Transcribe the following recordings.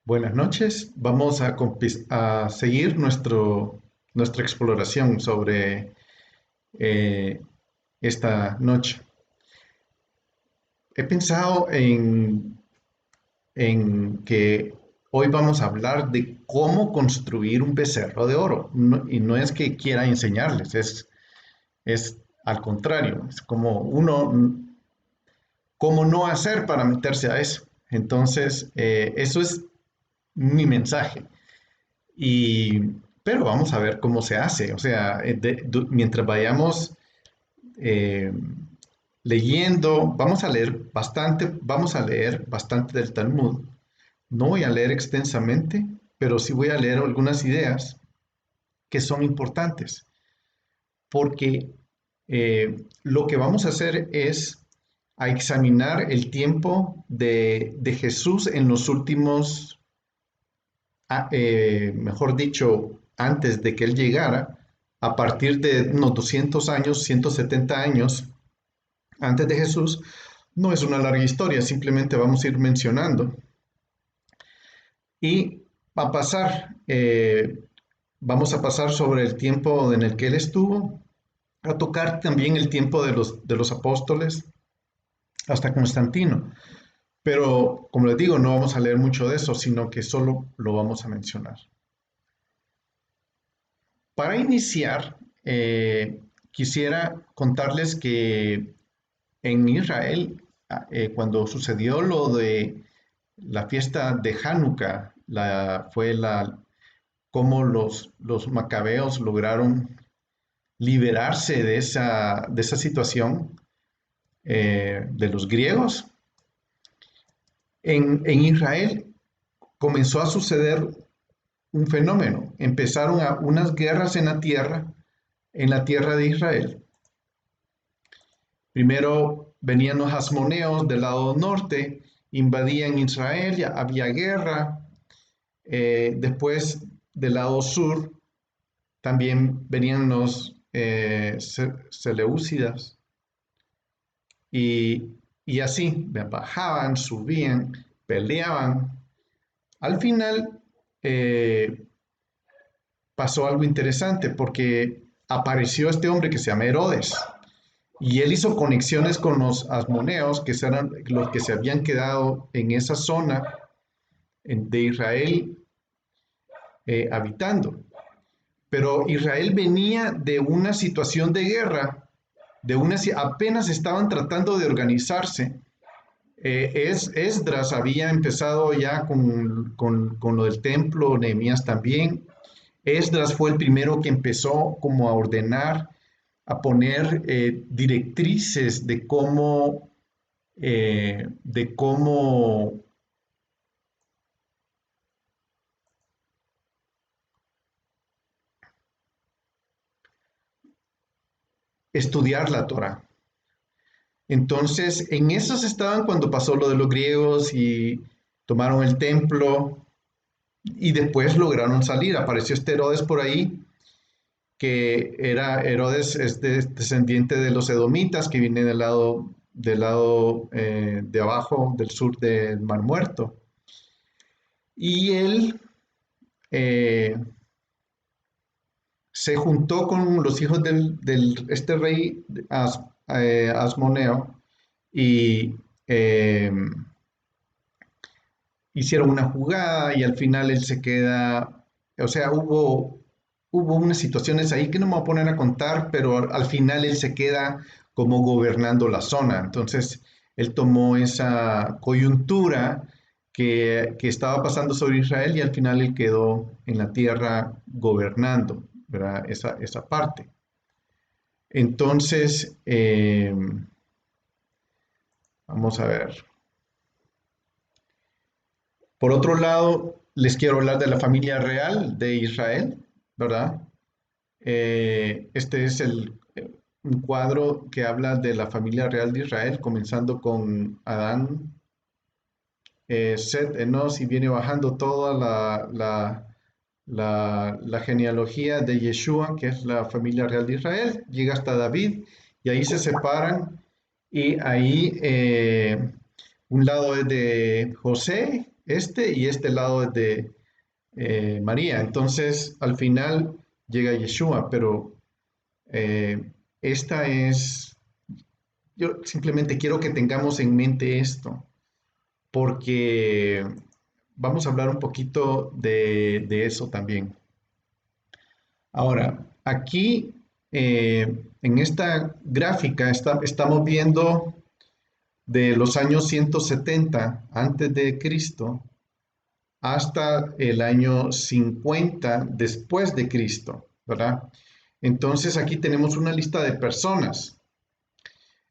Buenas noches. Vamos a seguir nuestra exploración sobre eh, esta noche. He pensado en que hoy vamos a hablar de cómo construir un becerro de oro. Y no es que quiera enseñarles, es al contrario, es como cómo no hacer para meterse a eso. Entonces, eso es mi mensaje. Y, pero vamos a ver cómo se hace. O sea, mientras vayamos eh, leyendo, vamos a leer bastante del Talmud. No voy a leer extensamente, pero sí voy a leer algunas ideas que son importantes, porque lo que vamos a hacer es a examinar el tiempo de Jesús en los últimos mejor dicho, antes de que él llegara, a partir de unos 200 años, 170 años antes de Jesús, no es una larga historia, simplemente vamos a ir mencionando. Y va a pasar, vamos a pasar sobre el tiempo en el que él estuvo, a tocar también el tiempo de los apóstoles hasta Constantino. Pero, como les digo, no vamos a leer mucho de eso, sino que solo lo vamos a mencionar. Para iniciar, quisiera contarles que en Israel, cuando sucedió lo de la fiesta de Hanukkah, cómo los macabeos lograron liberarse de esa situación de los griegos. En Israel comenzó a suceder un fenómeno. Empezaron unas guerras en la tierra de Israel. Primero venían los hasmoneos del lado norte, invadían Israel, ya había guerra. Después del lado sur también venían los seleucidas y así bajaban, subían, peleaban. Al final eh, pasó algo interesante porque apareció este hombre que se llama Herodes. Y él hizo conexiones con los asmoneos, que eran los que se habían quedado en esa zona de Israel habitando. Pero Israel venía de una situación de guerra, apenas estaban tratando de organizarse. Esdras había empezado ya con lo del templo, Nehemías también. Esdras fue el primero que empezó como a ordenar, a poner directrices de cómo estudiar la Torah. Entonces, en esos estaban cuando pasó lo de los griegos y tomaron el templo y después lograron salir. Apareció este Herodes por ahí, que era Herodes, descendiente de los edomitas, que viene del lado de abajo, del sur del Mar Muerto. Y él eh, se juntó con los hijos este rey Asmoneo y eh, hicieron una jugada y al final él se queda, o sea, hubo unas situaciones ahí que no me voy a poner a contar, pero al final él se queda como gobernando la zona. Entonces, él tomó esa coyuntura que estaba pasando sobre Israel y al final él quedó en la tierra gobernando, ¿verdad? Esa parte. Entonces, vamos a ver. Por otro lado, les quiero hablar de la familia real de Israel, ¿verdad? Este es un cuadro que habla de la familia real de Israel, comenzando con Adán, Set, Enos, y viene bajando toda la genealogía de Yeshua, que es la familia real de Israel, llega hasta David, y ahí se separan, y ahí un lado es de José, y este lado es de María. Entonces, al final llega Yeshua, pero esta es, yo simplemente quiero que tengamos en mente esto, porque vamos a hablar un poquito de eso también. Ahora, aquí en esta gráfica estamos viendo de los años 170 antes de Cristo hasta el año 50 después de Cristo, ¿verdad? Entonces aquí tenemos una lista de personas.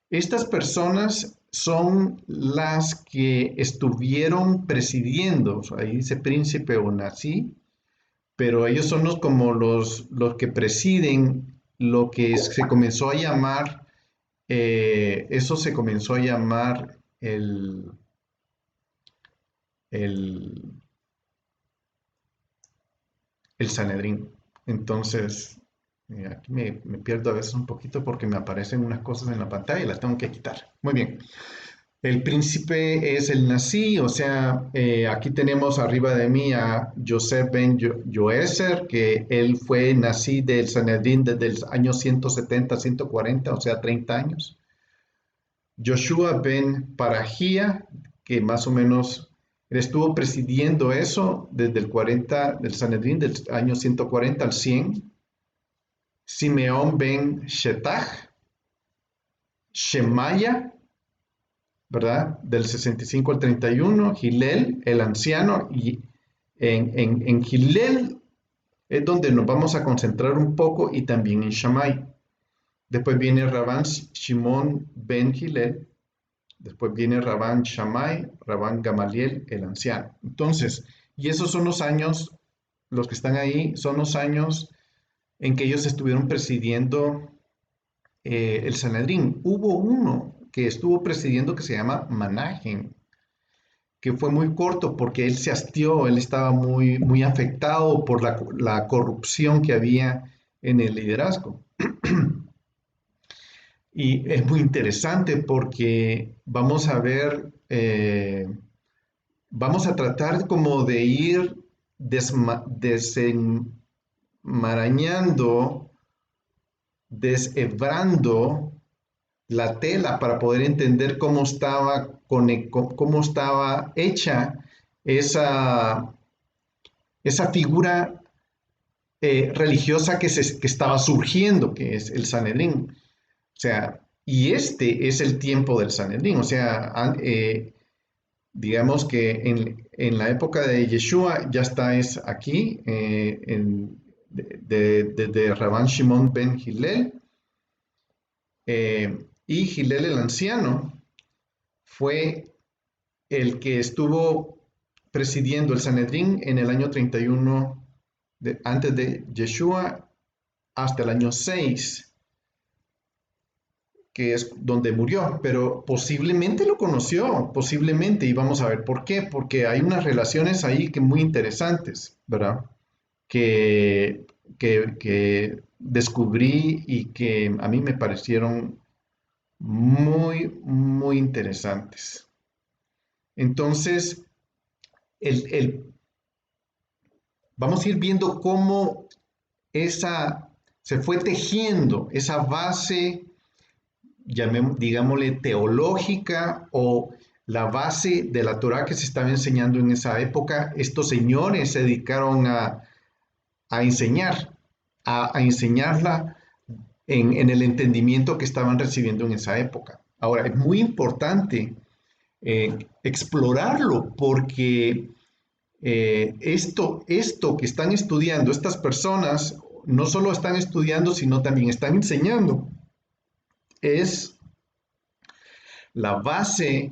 Estas personas son las que estuvieron presidiendo, ahí dice príncipe o nací, pero ellos son como los que presiden lo que se comenzó a llamar, eso se comenzó a llamar el, el Sanedrín. Entonces, aquí me pierdo a veces un poquito porque me aparecen unas cosas en la pantalla y las tengo que quitar. Muy bien. El príncipe es el Nasi, o sea, aquí tenemos arriba de mí a Yosef ben Yoeser, que él fue Nasi del Sanedrín desde el año 170 140, o sea, 30 años. Joshua ben Parajía, que más o menos él estuvo presidiendo eso desde el 40 del Sanedrín, del año 140 al 100. Simeón ben Shetach, Shemaya, ¿verdad? Del 65 al 31, Gilel, el anciano, y en Gilel es donde nos vamos a concentrar un poco y también en Shammai. Después viene Rabán Shimon ben Gilel, después viene Rabán Shammai, Rabán Gamaliel, el anciano. Entonces, y esos son los años, los que están ahí, son los años en que ellos estuvieron presidiendo el Sanedrín. Hubo uno que estuvo presidiendo que se llama Manahem, que fue muy corto porque él se hastió, él estaba muy afectado por la corrupción que había en el liderazgo. Y es muy interesante porque vamos a ver, vamos a tratar como de ir desenmarañando, deshebrando la tela para poder entender cómo estaba hecha esa, esa figura religiosa que estaba surgiendo, que es el Sanedrín. O sea, y este es el tiempo del Sanedrín. O sea, digamos que en la época de Yeshua ya está es aquí, de Rabban Shimon ben Hillel. Y Gilel el anciano fue el que estuvo presidiendo el Sanedrín en el año 31 antes de Yeshua hasta el año 6, que es donde murió, pero posiblemente lo conoció, posiblemente, y vamos a ver por qué, porque hay unas relaciones ahí que muy interesantes, ¿verdad? Que descubrí y que a mí me parecieron muy interesantes. Entonces, vamos a ir viendo cómo se fue tejiendo esa base, digámosle, teológica o la base de la Torah que se estaba enseñando en esa época. Estos señores se dedicaron a enseñar, a enseñarla en el entendimiento que estaban recibiendo en esa época. Ahora, es muy importante explorarlo porque esto que están estudiando estas personas no solo están estudiando, sino también están enseñando. Es la base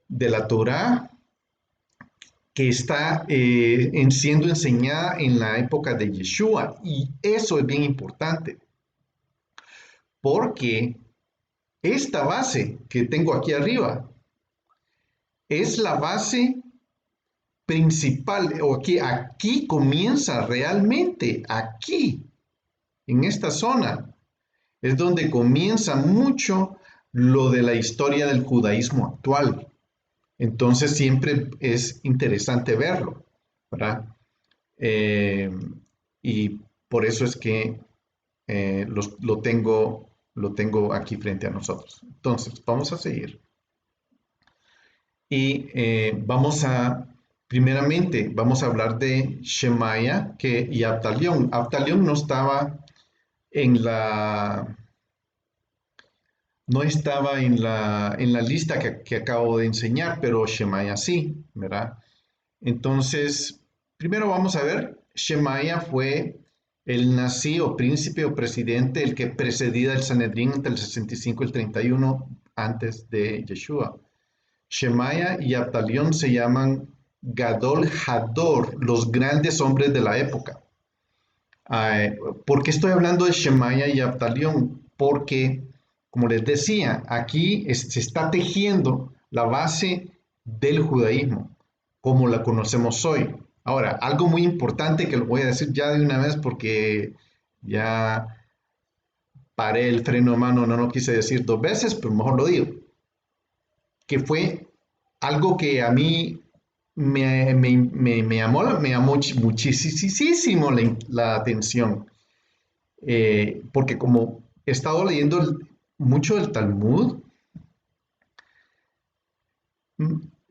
de la Torá que está siendo enseñada en la época de Yeshua. Y eso es bien importante, porque esta base que tengo aquí arriba es la base principal, o que aquí comienza realmente, aquí, en esta zona, es donde comienza mucho lo de la historia del judaísmo actual. Entonces siempre es interesante verlo, ¿verdad? Eh, y por eso es que lo tengo aquí frente a nosotros. Entonces, vamos a seguir. Y primeramente, vamos a hablar de Shemaya y Abtalión. Abtalión en no estaba en la lista que acabo de enseñar, pero Shemaya sí, ¿verdad? Entonces, primero vamos a ver, Shemaya fue el nazi o príncipe o presidente, el que precedía el Sanedrín entre el 65 y el 31 antes de Yeshua. Shemaya y Abtalión se llaman Gadol Hador, los grandes hombres de la época. Eh, ¿Por qué estoy hablando de Shemaya y Abtalión? Porque, como les decía, aquí se está tejiendo la base del judaísmo, como la conocemos hoy. Ahora, algo muy importante que lo voy a decir ya de una vez porque ya paré el freno de mano, no lo quise decir dos veces, pero mejor lo digo, que fue algo que a mí me llamó muchísimo la atención, porque como he estado leyendo mucho del Talmud,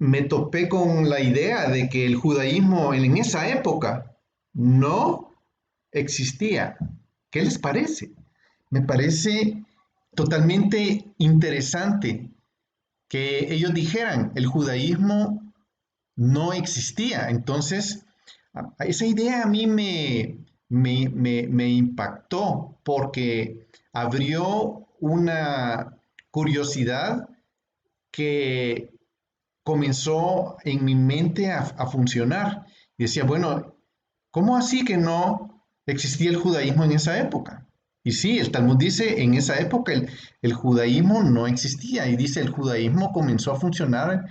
me topé con la idea de que el judaísmo en esa época no existía. ¿Qué les parece? Me parece totalmente interesante que ellos dijeran, el judaísmo no existía. Entonces, esa idea a mí me impactó porque abrió una curiosidad que comenzó en mi mente a funcionar. Y decía, bueno, ¿cómo así que no existía el judaísmo en esa época? Y sí, el Talmud dice, en esa época el judaísmo no existía. Y dice, el judaísmo comenzó a funcionar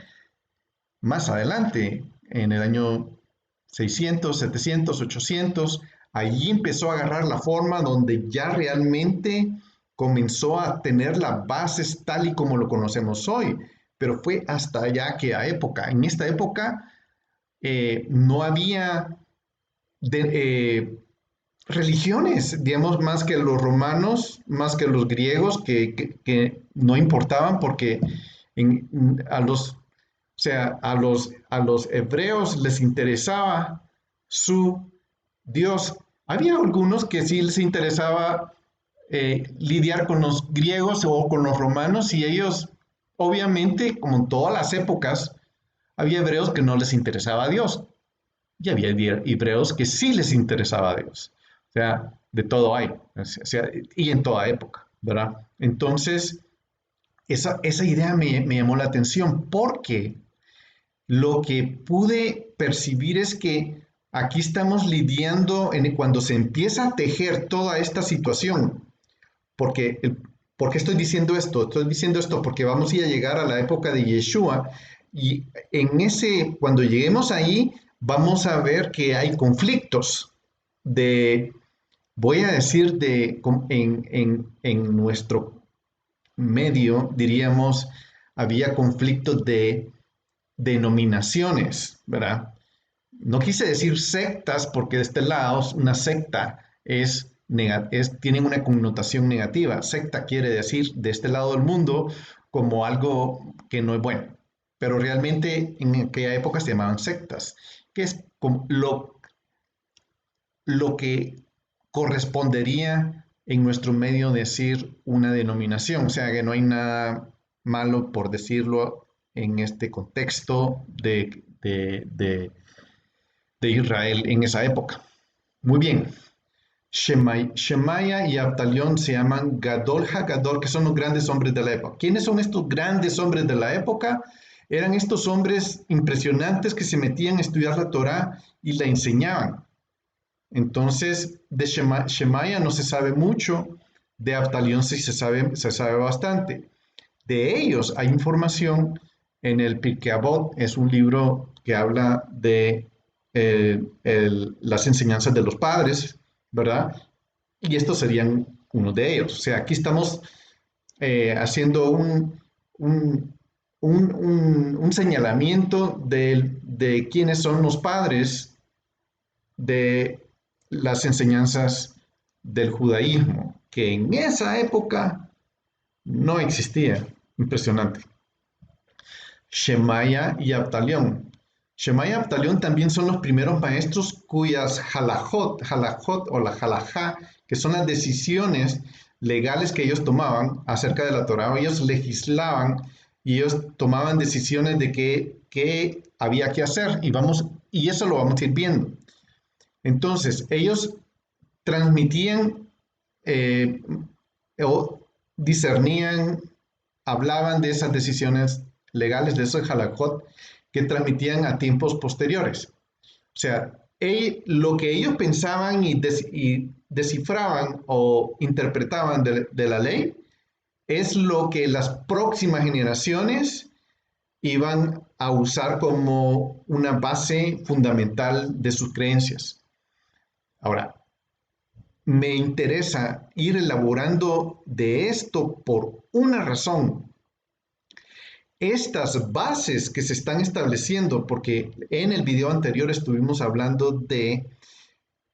más adelante, en el año 600, 700, 800, allí empezó a agarrar la forma donde ya realmente comenzó a tener las bases tal y como lo conocemos hoy, pero fue hasta allá que a época, en esta época no había de, religiones, digamos, más que los romanos, más que los griegos, que no importaban porque a los, o sea, a los hebreos les interesaba su Dios. Había algunos que sí les interesaba lidiar con los griegos o con los romanos y ellos, obviamente, como en todas las épocas, había hebreos que no les interesaba a Dios y había hebreos que sí les interesaba a Dios. O sea, de todo hay, o sea, y en toda época, ¿verdad? Entonces, esa idea me llamó la atención porque lo que pude percibir es que aquí estamos lidiando cuando se empieza a tejer toda esta situación, porque, ¿por qué estoy diciendo esto? Estoy diciendo esto porque vamos a llegar a la época de Yeshua y cuando lleguemos ahí, vamos a ver que hay conflictos de, voy a decir, en nuestro medio, diríamos, había conflictos de denominaciones, ¿verdad? No quise decir sectas porque de este lado una secta tiene una connotación negativa. Secta quiere decir de este lado del mundo como algo que no es bueno. Pero realmente en aquella época se llamaban sectas, que es como lo que correspondería en nuestro medio decir una denominación. O sea que no hay nada malo por decirlo en este contexto de Israel en esa época. Muy bien. Shemaya y Abtalión se llaman Gadol HaGadol, que son los grandes hombres de la época. ¿Quiénes son estos grandes hombres de la época? Eran estos hombres impresionantes que se metían a estudiar la Torá y la enseñaban. Entonces, de Shemaya no se sabe mucho, de Abtalión sí se sabe bastante. De ellos hay información en el Pirkei Avot, es un libro que habla de las enseñanzas de los padres, ¿verdad? Y estos serían uno de ellos. O sea, aquí estamos haciendo un un señalamiento de quiénes son los padres de las enseñanzas del judaísmo, que en esa época no existía. Impresionante. Shemaya y Abtalión. Shemaya y Abtalión también son los primeros maestros cuyas halajot o la halajá, que son las decisiones legales que ellos tomaban acerca de la Torá, ellos legislaban y ellos tomaban decisiones de qué había que hacer y eso lo vamos a ir viendo. Entonces, ellos transmitían eh, o discernían, hablaban de esas decisiones legales, de esos halajot, que transmitían a tiempos posteriores. O sea, lo que ellos pensaban y descifraban o interpretaban de la ley es lo que las próximas generaciones iban a usar como una base fundamental de sus creencias. Ahora, me interesa ir elaborando de esto por una razón. Estas bases que se están estableciendo, porque en el video anterior estuvimos hablando de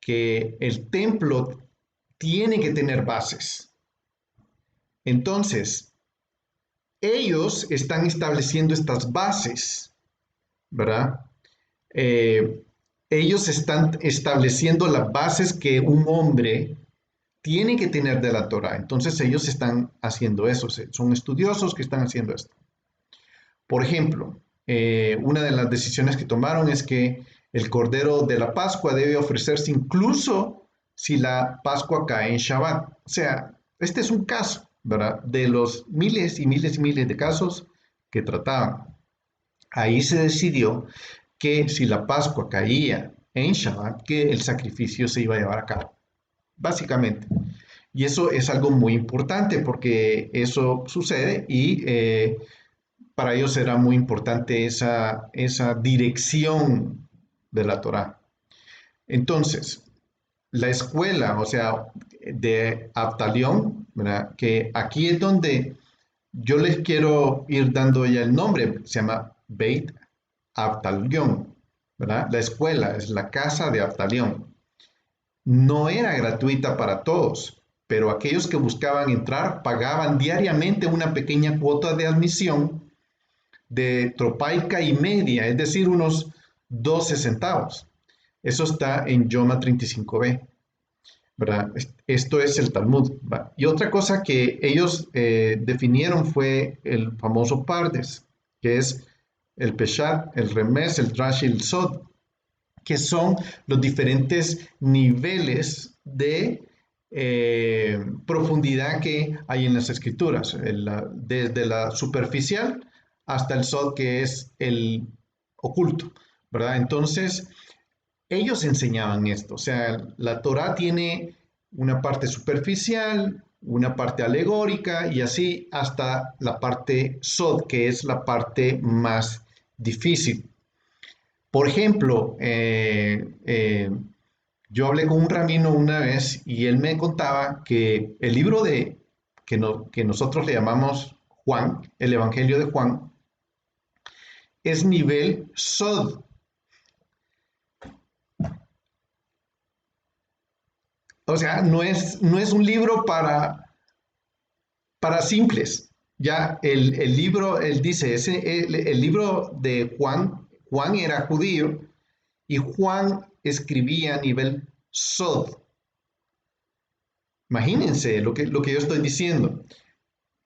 que el templo tiene que tener bases. Entonces, ellos están estableciendo estas bases, ¿verdad? Ellos están estableciendo las bases que un hombre tiene que tener de la Torah. Entonces ellos están haciendo eso, son estudiosos que están haciendo esto. Por ejemplo, una de las decisiones que tomaron es que el Cordero de la Pascua debe ofrecerse incluso si la Pascua cae en Shabbat. O sea, este es un caso, ¿verdad? De los miles y miles y miles de casos que trataban. Ahí se decidió que si la Pascua caía en Shabbat, que el sacrificio se iba a llevar a cabo, básicamente. Y eso es algo muy importante porque eso sucede y para ellos era muy importante esa dirección de la Torá. Entonces, la escuela, o sea, de Abtalión, ¿verdad? Que aquí es donde yo les quiero ir dando ya el nombre, se llama Beit Abtalión, ¿verdad? La escuela es la casa de Abtalión. No era gratuita para todos, pero aquellos que buscaban entrar pagaban diariamente una pequeña cuota de admisión de tropaica y media, es decir, unos 12 centavos. Eso está en Yoma 35b, ¿verdad? Esto es el Talmud. ¿Va? Y otra cosa que ellos definieron fue el famoso Pardes, que es el Peshat, el Remes, el Drash y el Sod, que son los diferentes niveles de profundidad que hay en las escrituras, desde la superficial hasta el Sod, que es el oculto, ¿verdad? Entonces, ellos enseñaban esto, o sea, la Torá tiene una parte superficial, una parte alegórica y así hasta la parte Sod, que es la parte más difícil. Por ejemplo, yo hablé con un rabino una vez y él me contaba que el libro que nosotros le llamamos Juan, el Evangelio de Juan, es nivel Sod. O sea, no es un libro para simples. Ya el libro, él dice, el libro de Juan era judío y Juan escribía a nivel Sod. Imagínense lo que yo estoy diciendo.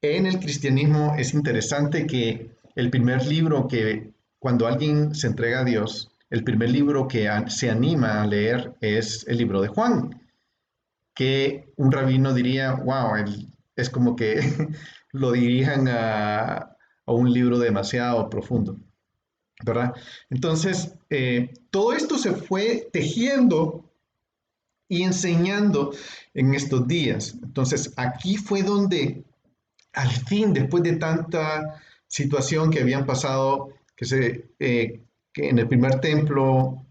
En el cristianismo es interesante que el primer libro que, cuando alguien se entrega a Dios, el primer libro que se anima a leer es el libro de Juan, que un rabino diría, wow, es como que lo dirijan a un libro demasiado profundo, ¿verdad? Entonces, todo esto se fue tejiendo y enseñando en estos días. Entonces, aquí fue donde, al fin, después de tanta situación que habían pasado, que en el primer templo,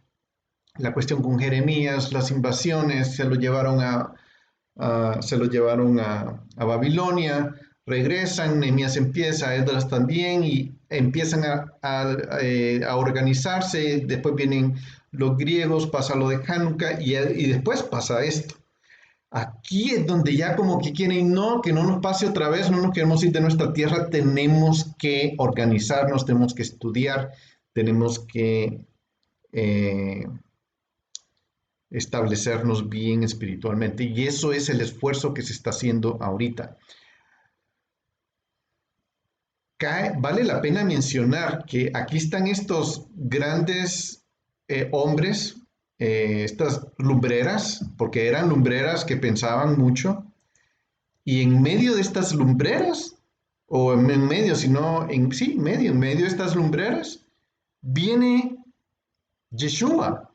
la cuestión con Jeremías, las invasiones, se lo llevaron a Babilonia, regresan, Nehemías empieza, Esdras también, y empiezan a organizarse, después vienen los griegos, pasa lo de Hanukkah y después pasa esto. Aquí es donde ya como que quieren, no, que no nos pase otra vez, no nos queremos ir de nuestra tierra, tenemos que organizarnos, tenemos que estudiar, tenemos que eh, establecernos bien espiritualmente. Y eso es el esfuerzo que se está haciendo ahorita. Vale la pena mencionar que aquí están estos grandes hombres, estas lumbreras, porque eran lumbreras que pensaban mucho, y en medio de estas lumbreras, o en medio, sino sí, en medio de estas lumbreras, viene Yeshua.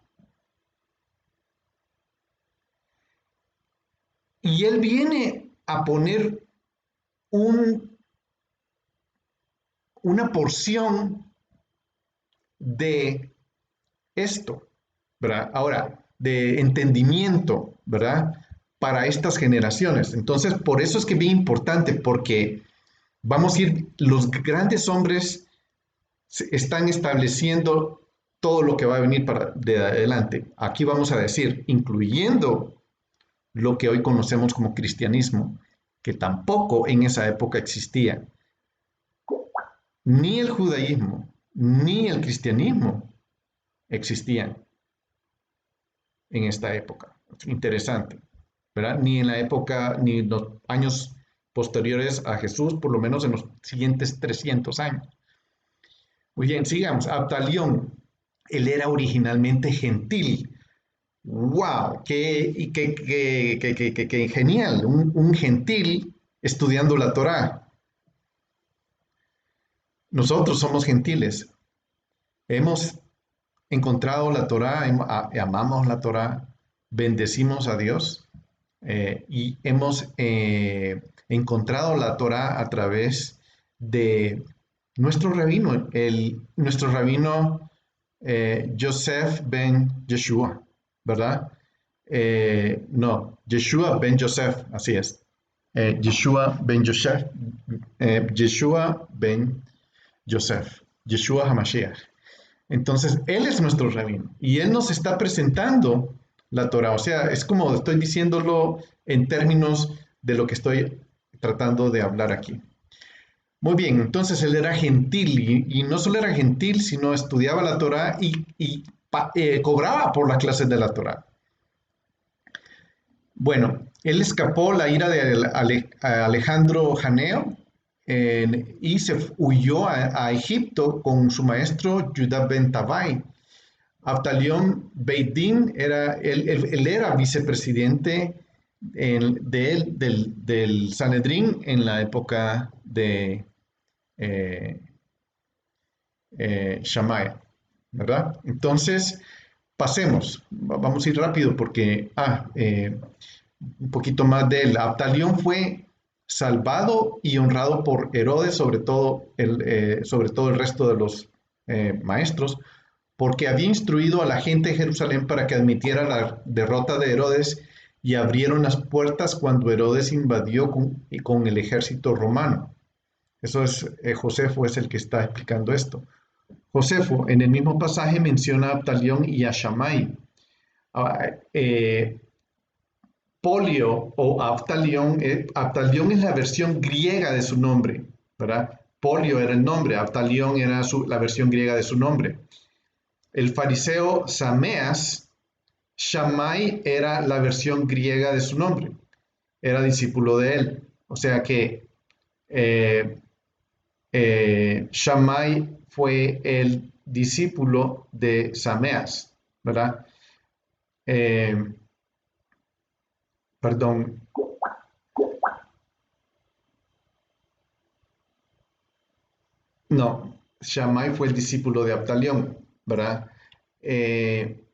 Y él viene a poner un, una porción de esto, ¿verdad? Ahora, de entendimiento, ¿verdad? Para estas generaciones. Entonces, por eso es que es bien importante, porque vamos a ir, los grandes hombres están estableciendo todo lo que va a venir para de adelante. Aquí vamos a decir, incluyendo lo que hoy conocemos como cristianismo, que tampoco en esa época existía. Ni el judaísmo, ni el cristianismo existían en esta época. Interesante, ¿verdad? Ni en la época, ni en los años posteriores a Jesús, por lo menos en los siguientes 300 años. Muy bien, sigamos. Abtalión, él era originalmente gentil. ¡Wow! ¡Qué genial! Un gentil estudiando la Torá. Nosotros somos gentiles. Hemos encontrado la Torá, amamos la Torá, bendecimos a Dios y hemos encontrado la Torá a través de nuestro rabino, nuestro rabino Joseph ben Yeshua, ¿verdad? No, Yeshua ben Joseph, así es. Yeshua ben Joseph, Yeshua ben Joseph, Yeshua HaMashiach. Entonces, Él es nuestro rabino y Él nos está presentando la Torah. O sea, es como estoy diciéndolo en términos de lo que estoy tratando de hablar aquí. Muy bien, entonces Él era gentil y no solo era gentil, sino estudiaba la Torah y cobraba por las clases de la Torah. Bueno, Él escapó la ira de Alejandro Janeo y se huyó a Egipto con su maestro Judá ben Tabai. Abtalión Beit-Din él era vicepresidente del Sanedrín en la época de eh, Shammai, ¿verdad? Entonces, pasemos, vamos a ir rápido porque, un poquito más de él. Abtalión fue salvado y honrado por Herodes, sobre todo el resto de los maestros, porque había instruido a la gente de Jerusalén para que admitiera la derrota de Herodes y abrieron las puertas cuando Herodes invadió con el ejército romano. Eso es, Josefo es el que está explicando esto. Josefo en el mismo pasaje menciona a Abtalión y a Shammai. Ah, Polio o Abtalión es la versión griega de su nombre, ¿verdad? Polio era el nombre, Abtalión era la versión griega de su nombre. El fariseo Sameas, Shammai era la versión griega de su nombre, era discípulo de él. O sea que eh, Shammai fue el discípulo de Sameas, ¿verdad? Eh, perdón. No, Shammai fue el discípulo de Abtalión, ¿verdad? Eh,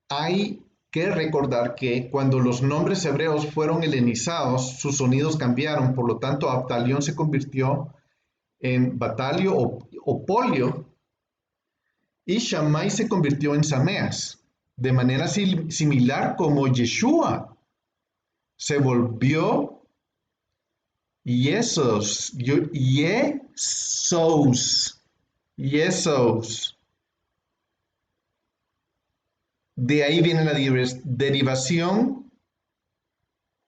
hay que recordar que cuando los nombres hebreos fueron helenizados, sus sonidos cambiaron, por lo tanto Abtalión se convirtió en Batalio o Polio y Shammai se convirtió en Sameas, de manera similar como Yeshua se volvió Yesos, Jesús. De ahí viene la derivación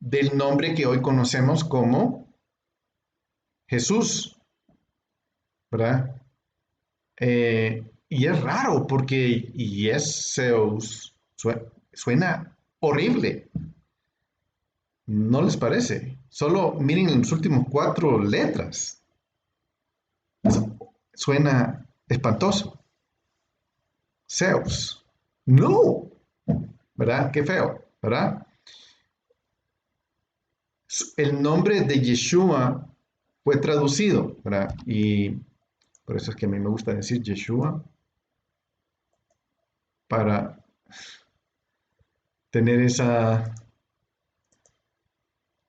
del nombre que hoy conocemos como Jesús, ¿verdad? Y es raro porque Jesús suena horrible, ¿no les parece? Solo miren las últimas 4 letras. Suena espantoso. Zeus. No, ¿verdad? Qué feo, ¿verdad? El nombre de Yeshua fue traducido, ¿verdad? Y por eso es que a mí me gusta decir Yeshua, para tener esa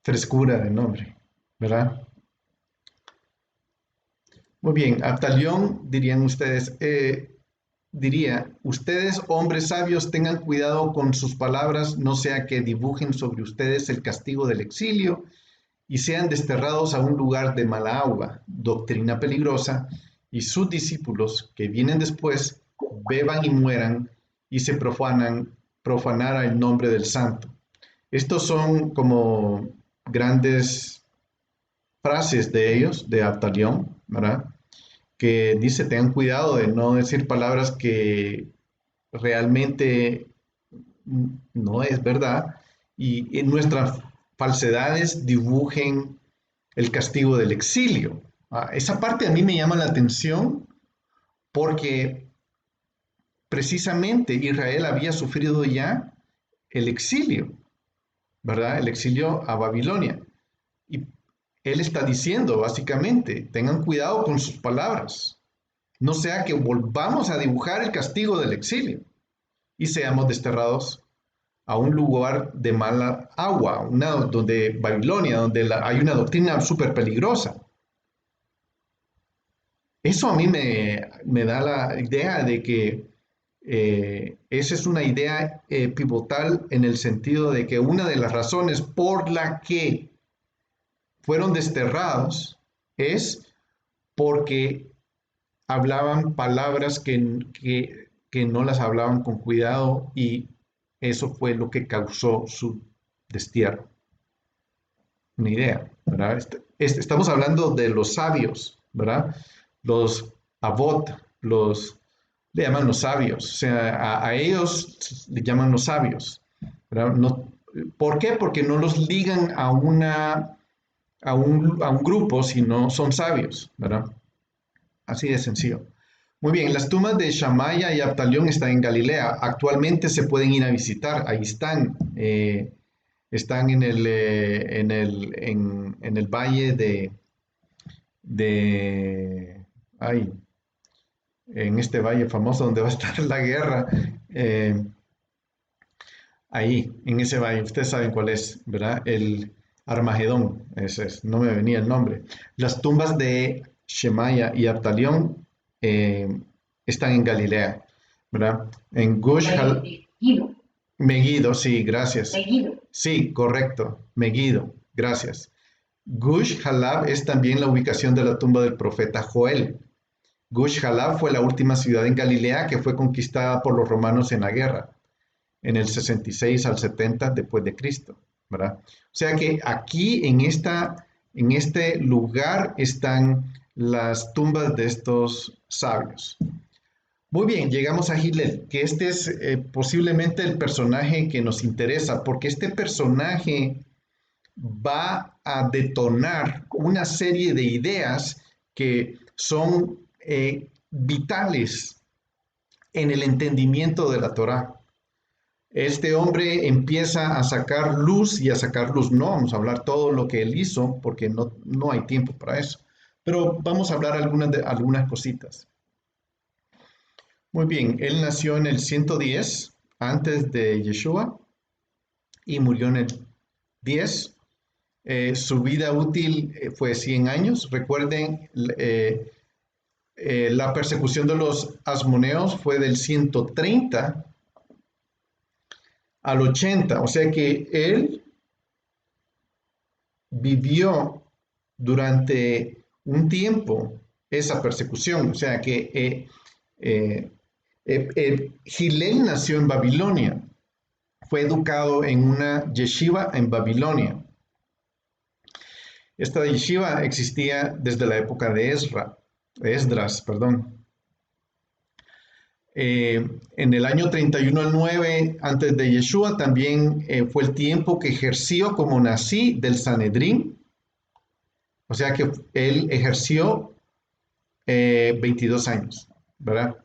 frescura de nombre, ¿verdad? Muy bien, Abtalión, dirían ustedes, ustedes hombres sabios tengan cuidado con sus palabras, no sea que dibujen sobre ustedes el castigo del exilio y sean desterrados a un lugar de mala agua, doctrina peligrosa, y sus discípulos que vienen después beban y mueran y se profanara el nombre del santo. Estos son como grandes frases de ellos, de Abtalión, ¿verdad? Que dice, tengan cuidado de no decir palabras que realmente no es verdad y en nuestras falsedades dibujen el castigo del exilio. Esa parte a mí me llama la atención porque precisamente Israel había sufrido ya el exilio, ¿verdad? El exilio a Babilonia. Y él está diciendo básicamente, tengan cuidado con sus palabras, no sea que volvamos a dibujar el castigo del exilio y seamos desterrados a un lugar de mala agua, donde Babilonia, donde hay una doctrina súper peligrosa. Eso a mí me da la idea de que esa es una idea pivotal en el sentido de que una de las razones por la que fueron desterrados es porque hablaban palabras que no las hablaban con cuidado y eso fue lo que causó su destierro. Una idea, ¿verdad? Estamos hablando de los sabios, ¿verdad? Los abot, le llaman los sabios, o sea, a ellos le llaman los sabios, ¿verdad? No, ¿por qué? Porque no los ligan a un grupo, sino son sabios, ¿verdad? Así de sencillo. Muy bien, las tumbas de Shamaya y Abtalión están en Galilea. Actualmente se pueden ir a visitar. Ahí están. Están en el valle de, ay, en este valle famoso donde va a estar la guerra. Ahí, en ese valle. Ustedes saben cuál es, ¿verdad? El Armagedón. Ese es. No me venía el nombre. Las tumbas de Shemaya y Abtalión eh, están en Galilea, ¿verdad? En Gush Megiddo. Megiddo, sí, gracias. Megiddo. Sí, correcto, Megiddo, gracias. Gush Halab es también la ubicación de la tumba del profeta Joel. Gush Halab fue la última ciudad en Galilea que fue conquistada por los romanos en la guerra, en el 66 al 70 después de Cristo, ¿verdad? O sea que aquí en este lugar están las tumbas de estos sabios. Muy bien, llegamos a Hitler, que este es posiblemente el personaje que nos interesa, porque este personaje va a detonar una serie de ideas que son vitales en el entendimiento de la Torá. Este hombre empieza a sacar luz y a sacar luz. No vamos a hablar todo lo que él hizo, porque no hay tiempo para eso, pero vamos a hablar algunas cositas. Muy bien, él nació en el 110 antes de Yeshua y murió en el 10. Su vida útil fue 100 años. Recuerden, la persecución de los asmoneos fue del 130 al 80. O sea que él vivió durante un tiempo esa persecución. O sea que Hillel nació en Babilonia, fue educado en una yeshiva en Babilonia. Esta yeshiva existía desde la época de Esdras, perdón. En el año 31 al 9 antes de Yeshua también fue el tiempo que ejerció como nazí del Sanedrín, o sea que él ejerció 22 años, ¿verdad?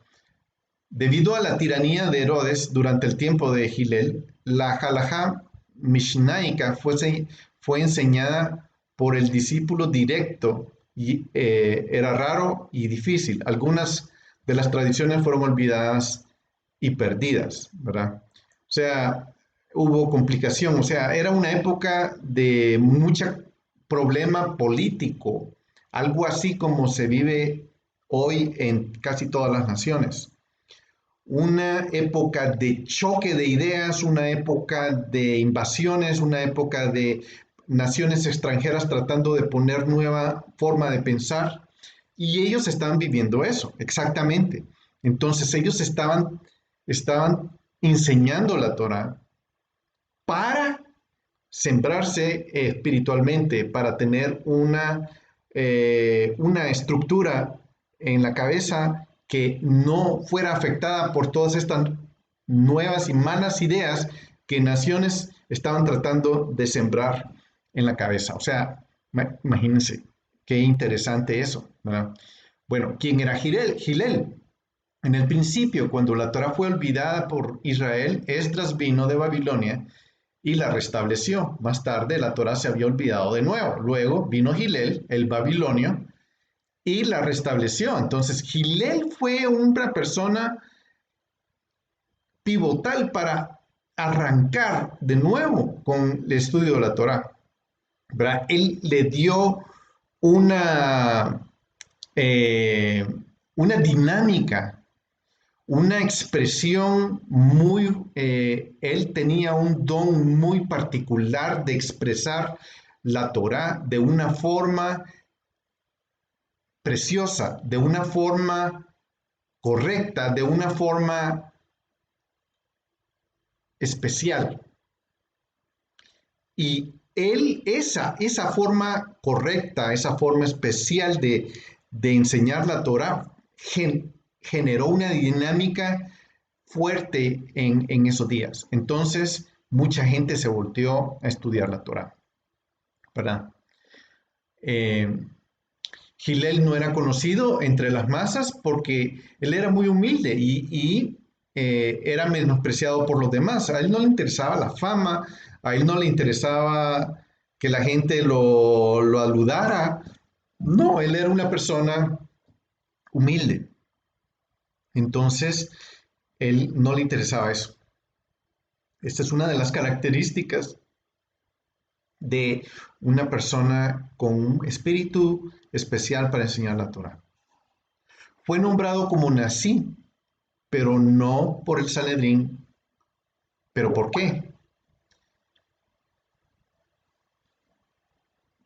Debido a la tiranía de Herodes durante el tiempo de Hillel, la halajá mishnaica fue enseñada por el discípulo directo y era raro y difícil. Algunas de las tradiciones fueron olvidadas y perdidas, ¿verdad? O sea, hubo complicación, o sea, era una época de mucho problema político, algo así como se vive hoy en casi todas las naciones. Una época de choque de ideas, una época de invasiones, una época de naciones extranjeras tratando de poner nueva forma de pensar. Y ellos estaban viviendo eso, exactamente. Entonces ellos estaban enseñando la Torah para sembrarse espiritualmente, para tener una estructura en la cabeza que no fuera afectada por todas estas nuevas y malas ideas que naciones estaban tratando de sembrar en la cabeza. O sea, imagínense qué interesante eso, ¿verdad? Bueno, ¿quién era Gilel? En el principio, cuando la Torah fue olvidada por Israel, Esdras vino de Babilonia y la restableció. Más tarde, la Torah se había olvidado de nuevo. Luego vino Gilel, el babilonio, y la restableció. Entonces, Gilel fue una persona pivotal para arrancar de nuevo con el estudio de la Torah, ¿verdad? Él le dio una, eh, una dinámica, una expresión muy, él tenía un don muy particular de expresar la Torah de una forma preciosa, de una forma correcta, de una forma especial. Y él, esa forma correcta, esa forma especial de enseñar la Torah, generó una dinámica fuerte en esos días. Entonces, mucha gente se volteó a estudiar la Torah, ¿verdad? Eh, Hillel no era conocido entre las masas porque él era muy humilde y era menospreciado por los demás. A él no le interesaba la fama, a él no le interesaba que la gente lo aludara. No, él era una persona humilde. Entonces, él no le interesaba eso. Esta es una de las características de una persona con un espíritu especial para enseñar la Torah. Fue nombrado como Nazí, pero no por el Sanedrín. ¿Pero por qué?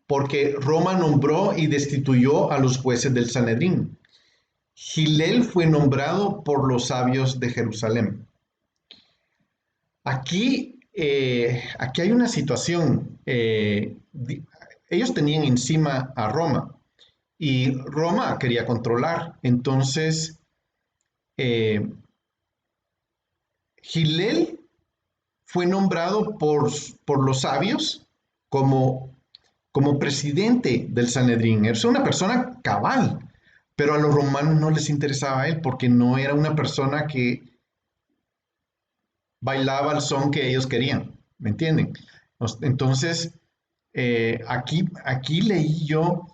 Porque Roma nombró y destituyó a los jueces del Sanedrín. Gilel fue nombrado por los sabios de Jerusalén. Aquí hay una situación. Ellos tenían encima a Roma y Roma quería controlar. Entonces, Gilel fue nombrado por los sabios como presidente del Sanedrín. Es una persona cabal, pero a los romanos no les interesaba a él porque no era una persona que bailaba al son que ellos querían, ¿me entienden? Entonces, aquí leí yo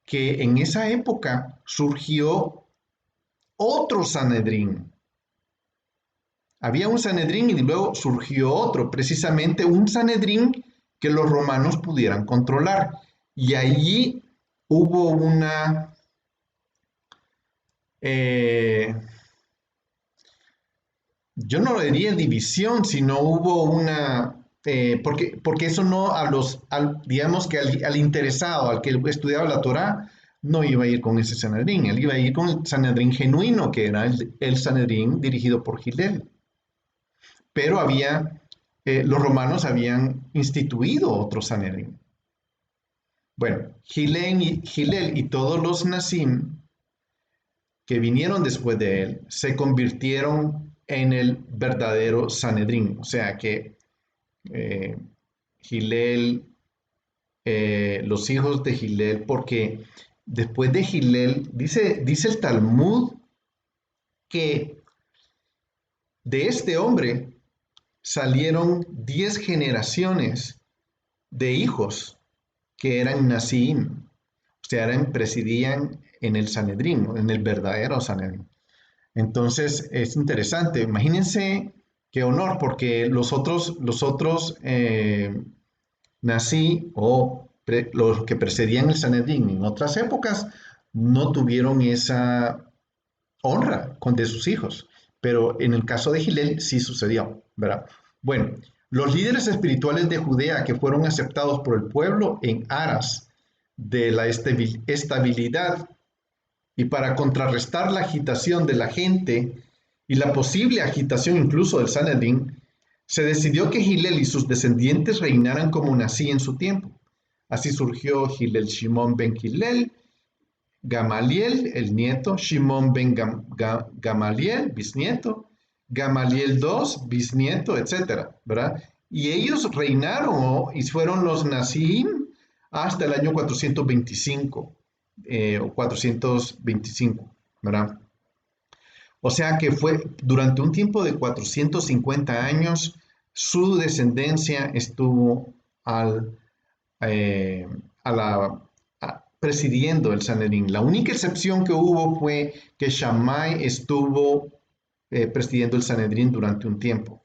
que en esa época surgió otro Sanedrín. Había un Sanedrín y luego surgió otro, precisamente un Sanedrín que los romanos pudieran controlar. Y allí hubo eh, yo no lo diría división, sino hubo porque eso no digamos que al interesado, al que estudiaba la Torá, no iba a ir con ese Sanedrín, él iba a ir con el Sanedrín genuino, que era el Sanedrín dirigido por Gilel. Pero los romanos habían instituido otro Sanedrín. Bueno, Gilel y todos los Nasim que vinieron después de él se convirtieron en el verdadero Sanedrín. O sea que eh, Gilel, los hijos de Gilel, porque después de Gilel, dice el Talmud que de este hombre salieron 10 generaciones de hijos que eran Nasiim, o sea, presidían en el Sanedrín, en el verdadero Sanedrín. Entonces es interesante, imagínense qué honor, porque los otros Nasi los que precedían el Sanedrín en otras épocas no tuvieron esa honra con de sus hijos, pero en el caso de Gilel sí sucedió, ¿verdad? Bueno, los líderes espirituales de Judea que fueron aceptados por el pueblo en aras de la estabilidad y para contrarrestar la agitación de la gente y la posible agitación incluso del Sanedrín, se decidió que Gilel y sus descendientes reinaran como nací en su tiempo. Así surgió Gilel Shimón ben Gilel, Gamaliel, el nieto, Shimón ben Gamaliel, bisnieto, Gamaliel II, bisnieto, etcétera, ¿verdad? Y ellos reinaron y fueron los Nasim hasta el año 425 o 425, ¿verdad? O sea que fue durante un tiempo de 450 años, su descendencia estuvo al, eh, a la, presidiendo el Sanedrín. La única excepción que hubo fue que Shammai estuvo presidiendo el Sanedrín durante un tiempo,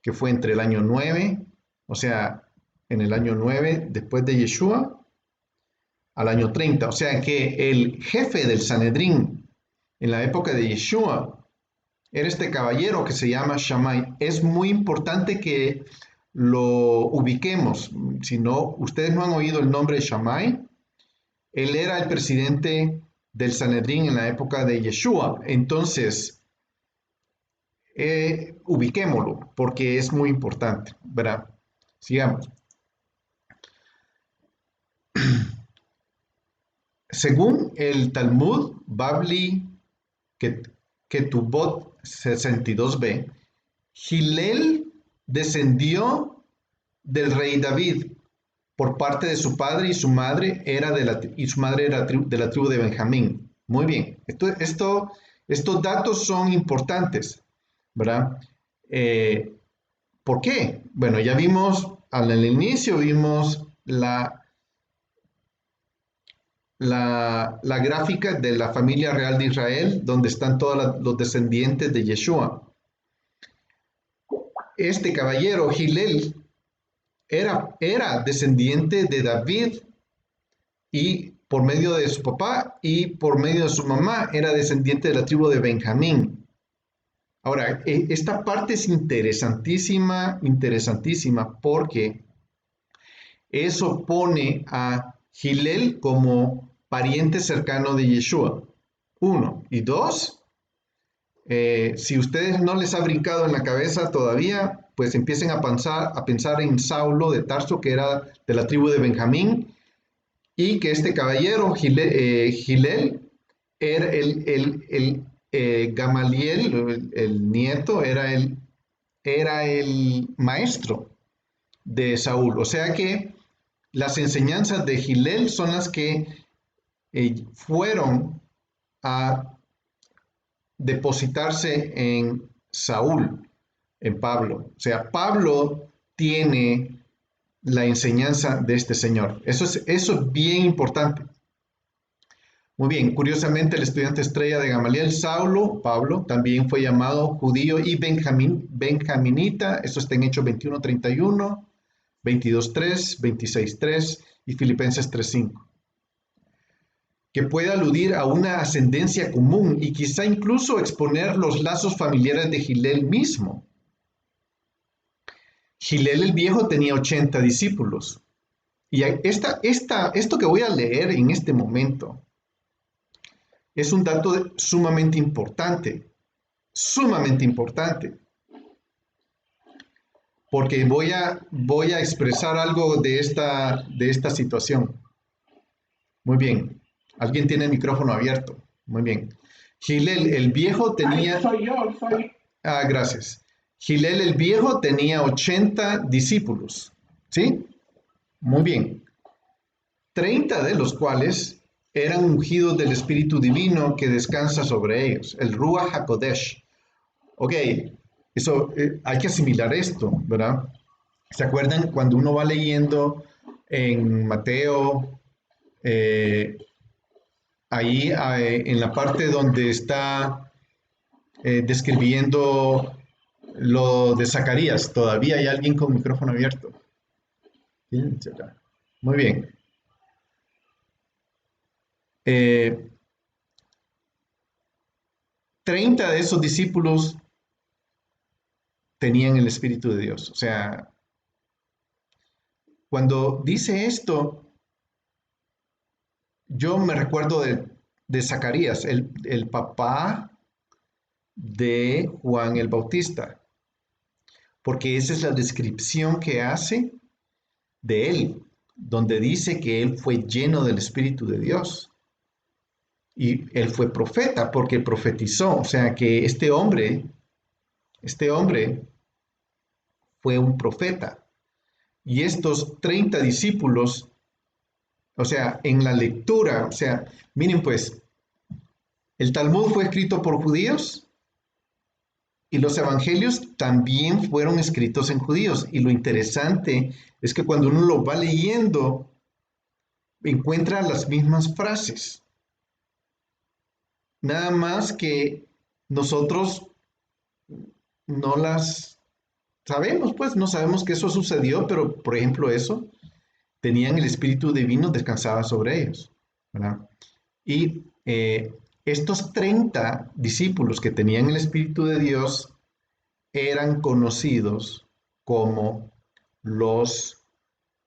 que fue entre el año 9, o sea, en el año 9 después de Yeshua, al año 30. O sea que el jefe del Sanedrín en la época de Yeshua era este caballero que se llama Shammai. Es muy importante que lo ubiquemos. Si no, ustedes no han oído el nombre de Shammai, él era el presidente del Sanedrín en la época de Yeshua. Entonces, ubiquémoslo porque es muy importante, ¿verdad? Sigamos. Según el Talmud Babli Ketubot 62b, Gilel descendió del rey David por parte de su padre y su madre era de la tribu de Benjamín. Muy bien, estos datos son importantes, ¿verdad? Eh, ¿Por qué? Bueno, ya vimos, al inicio vimos la gráfica de la familia real de Israel, donde están todos los descendientes de Yeshua. Este caballero, Gilel, era descendiente de David y por medio de su papá y por medio de su mamá era descendiente de la tribu de Benjamín. Ahora, esta parte es interesantísima, interesantísima, porque eso pone a Gilel como pariente cercano de Yeshua. Uno. Y dos, si ustedes no les ha brincado en la cabeza todavía, pues empiecen a pensar en Saulo de Tarso, que era de la tribu de Benjamín, y que este caballero, Gilel, era Gamaliel, el nieto, era el maestro de Saúl. O sea que las enseñanzas de Gilel son las que fueron a depositarse en Saúl, en Pablo. O sea, Pablo tiene la enseñanza de este señor. Eso es bien importante. Muy bien, curiosamente el estudiante estrella de Gamaliel, Saulo, Pablo, también fue llamado judío y benjaminita. Esto está en Hechos 21:31, 22:3, 26:3 y Filipenses 3:5. Que puede aludir a una ascendencia común y quizá incluso exponer los lazos familiares de Gilel mismo. Gilel el Viejo tenía 80 discípulos. Y esto que voy a leer en este momento es un dato sumamente importante, porque voy a expresar algo de esta situación. Muy bien. ¿Alguien tiene el micrófono abierto? Muy bien. Gilel el Viejo tenía... Soy yo, soy. Gracias. Gilel el Viejo tenía 80 discípulos. ¿Sí? Muy bien. 30 de los cuales eran ungidos del Espíritu Divino que descansa sobre ellos, el Ruach HaKodesh. Ok, eso hay que asimilar esto, ¿verdad? ¿Se acuerdan cuando uno va leyendo en Mateo, ahí en la parte donde está describiendo lo de Zacarías? Todavía hay alguien con micrófono abierto. ¿Quién será? Muy bien. Eh, 30 de esos discípulos tenían el Espíritu de Dios. O sea, cuando dice esto, yo me recuerdo de Zacarías, el papá de Juan el Bautista, porque esa es la descripción que hace de él, donde dice que él fue lleno del Espíritu de Dios. Y él fue profeta porque profetizó, o sea que este hombre fue un profeta. Y estos 30 discípulos, o sea, en la lectura, o sea, miren pues, el Talmud fue escrito por judíos y los evangelios también fueron escritos en judíos. Y lo interesante es que cuando uno lo va leyendo, encuentra las mismas frases. Nada más que nosotros no las sabemos, pues no sabemos que eso sucedió, pero por ejemplo eso, tenían el Espíritu Divino, descansaba sobre ellos, ¿verdad? Y estos 30 discípulos que tenían el Espíritu de Dios eran conocidos como los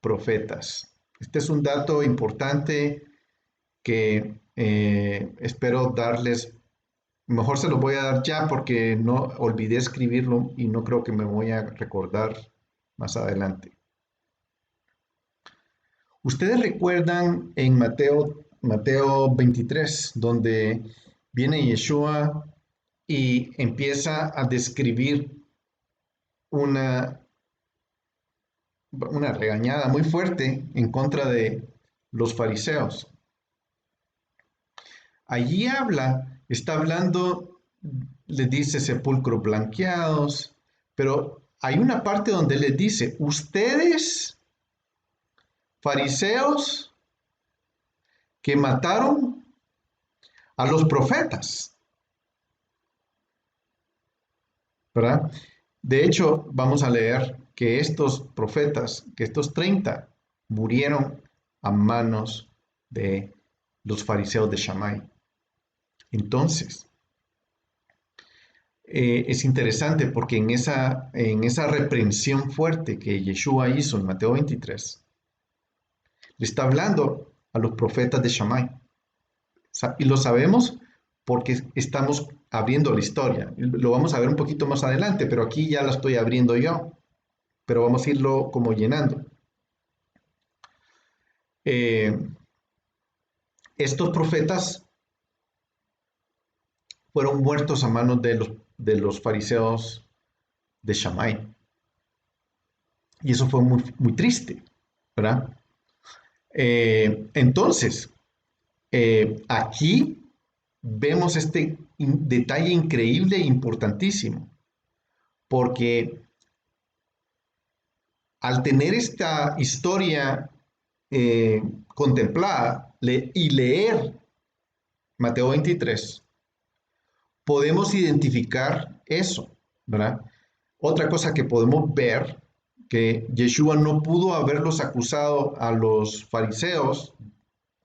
profetas. Este es un dato importante que espero darles. Mejor se lo voy a dar ya porque no olvidé escribirlo y no creo que me voy a recordar más adelante. Ustedes recuerdan en Mateo 23, donde viene Yeshua y empieza a describir una, una regañada muy fuerte en contra de los fariseos. Allí está hablando, les dice sepulcros blanqueados, pero hay una parte donde les dice, ustedes, fariseos, que mataron a los profetas, ¿verdad? De hecho, vamos a leer que estos profetas, que estos 30 murieron a manos de los fariseos de Shammai. Entonces, es interesante porque en esa reprensión fuerte que Yeshua hizo en Mateo 23, le está hablando a los profetas de Shammai. Y lo sabemos porque estamos abriendo la historia. Lo vamos a ver un poquito más adelante, pero aquí ya la estoy abriendo yo. Pero vamos a irlo como llenando. Eh, estos profetas fueron muertos a manos de los fariseos de Shammai. Y eso fue muy, muy triste, ¿verdad? Entonces, aquí vemos este detalle increíble e importantísimo, porque al tener esta historia contemplada y leer Mateo 23, podemos identificar eso, ¿verdad? Otra cosa que podemos ver, que Yeshua no pudo haberlos acusado a los fariseos,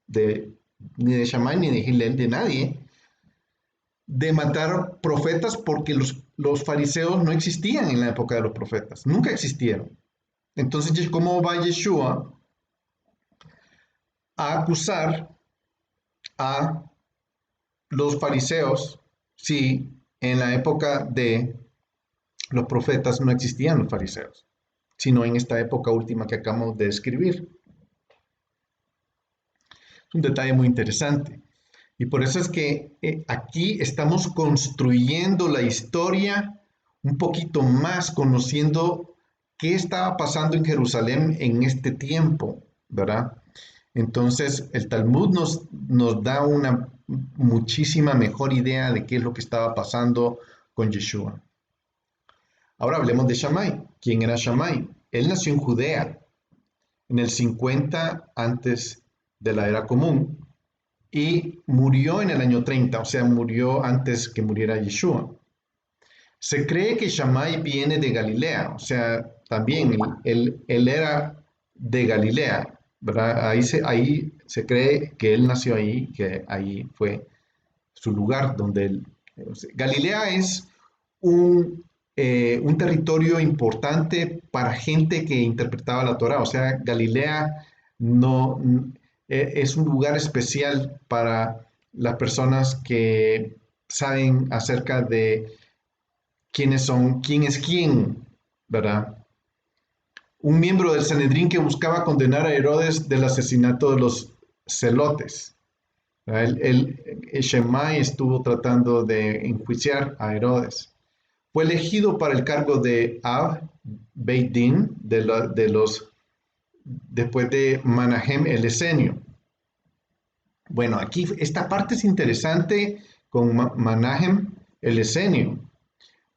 ni de Shammai, ni de Hillel, de nadie, de matar profetas porque los fariseos no existían en la época de los profetas, nunca existieron. Entonces, ¿cómo va Yeshua a acusar a los fariseos, sí, en la época de los profetas no existían los fariseos, sino en esta época última que acabamos de describir. Es un detalle muy interesante. Y por eso es que aquí estamos construyendo la historia un poquito más, conociendo qué estaba pasando en Jerusalén en este tiempo, ¿verdad? Entonces, el Talmud nos da una muchísima mejor idea de qué es lo que estaba pasando con Yeshua. Ahora hablemos de Shammai. ¿Quién era Shammai? Él nació en Judea en el 50 antes de la era común y murió en el año 30, o sea, murió antes que muriera Yeshua. Se cree que Shammai viene de Galilea, o sea, también él era de Galilea, ¿verdad? Ahí se cree que él nació ahí, que ahí fue su lugar donde él... Galilea es un territorio importante para gente que interpretaba la Torá, o sea, Galilea no, es un lugar especial para las personas que saben acerca de quiénes son, quién es quién, ¿verdad? Un miembro del Sanedrín que buscaba condenar a Herodes del asesinato de los celotes. El Shemai estuvo tratando de enjuiciar a Herodes. Fue elegido para el cargo de Ab Beit Din después de Manahem el Esenio. Bueno, aquí esta parte es interesante con Manahem el Esenio,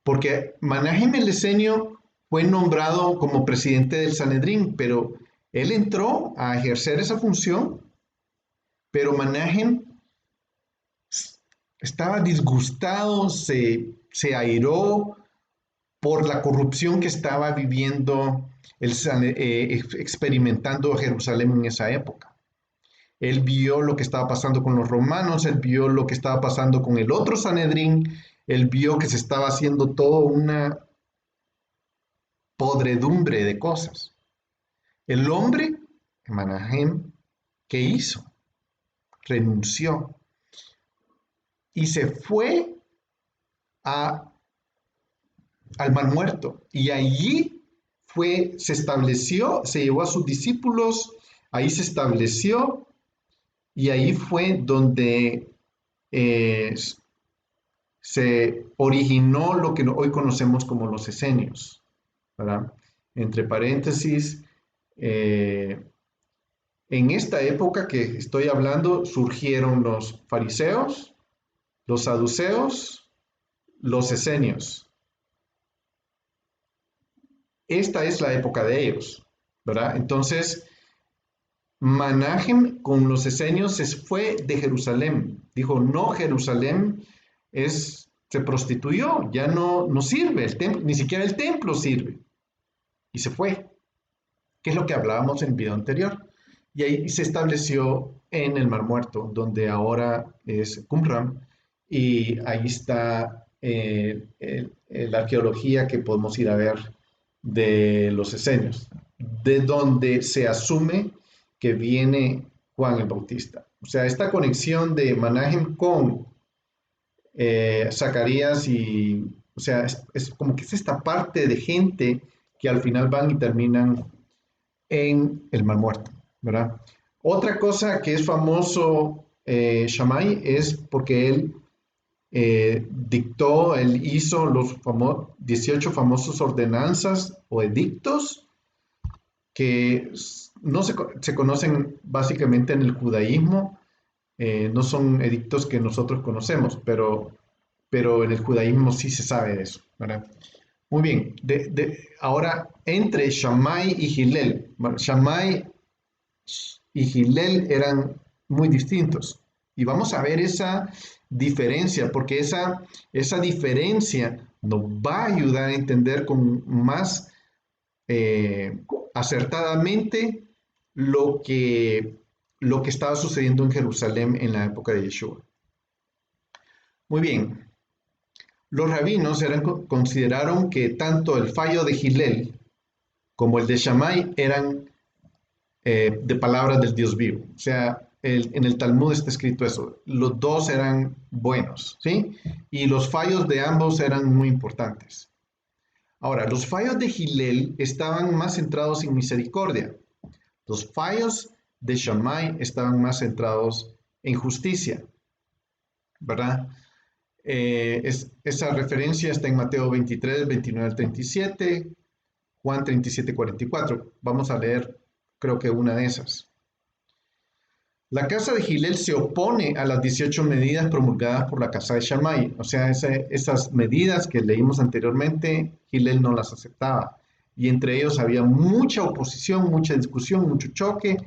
porque Manahem el Esenio fue nombrado como presidente del Sanedrín, pero él entró a ejercer esa función, pero Manahem estaba disgustado, se airó por la corrupción que estaba viviendo, experimentando Jerusalén en esa época. Él vio lo que estaba pasando con los romanos, él vio lo que estaba pasando con el otro Sanedrín, él vio que se estaba haciendo toda una podredumbre de cosas. El hombre, Manahem, ¿qué hizo? Renunció y se fue a, al Mar Muerto. Y allí se estableció, se llevó a sus discípulos, ahí se estableció y ahí fue donde eh, se originó lo que hoy conocemos como los esenios, ¿verdad? Entre paréntesis, en esta época que estoy hablando surgieron los fariseos, los saduceos, los esenios. Esta es la época de ellos, ¿verdad? Entonces, Manahem con los esenios se fue de Jerusalén. Dijo, no, Jerusalén se prostituyó, ya no sirve, el templo, ni siquiera el templo sirve. Y se fue, que es lo que hablábamos en el video anterior. Y ahí se estableció en el Mar Muerto, donde ahora es Qumran, y ahí está la arqueología que podemos ir a ver de los esenios, de donde se asume que viene Juan el Bautista. O sea, esta conexión de Manahem con Zacarías o sea, es como que es esta parte de gente que al final van y terminan en el Mar Muerto, ¿verdad? Otra cosa que es famoso Shammai es porque él él hizo los 18 famosos ordenanzas o edictos que no se conocen básicamente en el judaísmo, no son edictos que nosotros conocemos, pero en el judaísmo sí se sabe de eso, ¿verdad? Muy bien, ahora entre Shammai y Hillel. Bueno, Shammai y Hillel eran muy distintos. Y vamos a ver esa diferencia, porque esa diferencia nos va a ayudar a entender con más acertadamente lo que estaba sucediendo en Jerusalén en la época de Yeshua. Muy bien, los rabinos consideraron que tanto el fallo de Hillel como el de Shammai eran de palabras del Dios vivo. O sea, en el Talmud está escrito eso. Los dos eran buenos, ¿sí? Y los fallos de ambos eran muy importantes. Ahora, los fallos de Hillel estaban más centrados en misericordia. Los fallos de Shammai estaban más centrados en justicia, ¿verdad? Esa referencia está en Mateo 23, 29 al 37, Juan 37, 44. Vamos a leer, creo que una de esas. La casa de Hillel se opone a las 18 medidas promulgadas por la casa de Shammai. O sea, esas medidas que leímos anteriormente, Hillel no las aceptaba. Y entre ellos había mucha oposición, mucha discusión, mucho choque.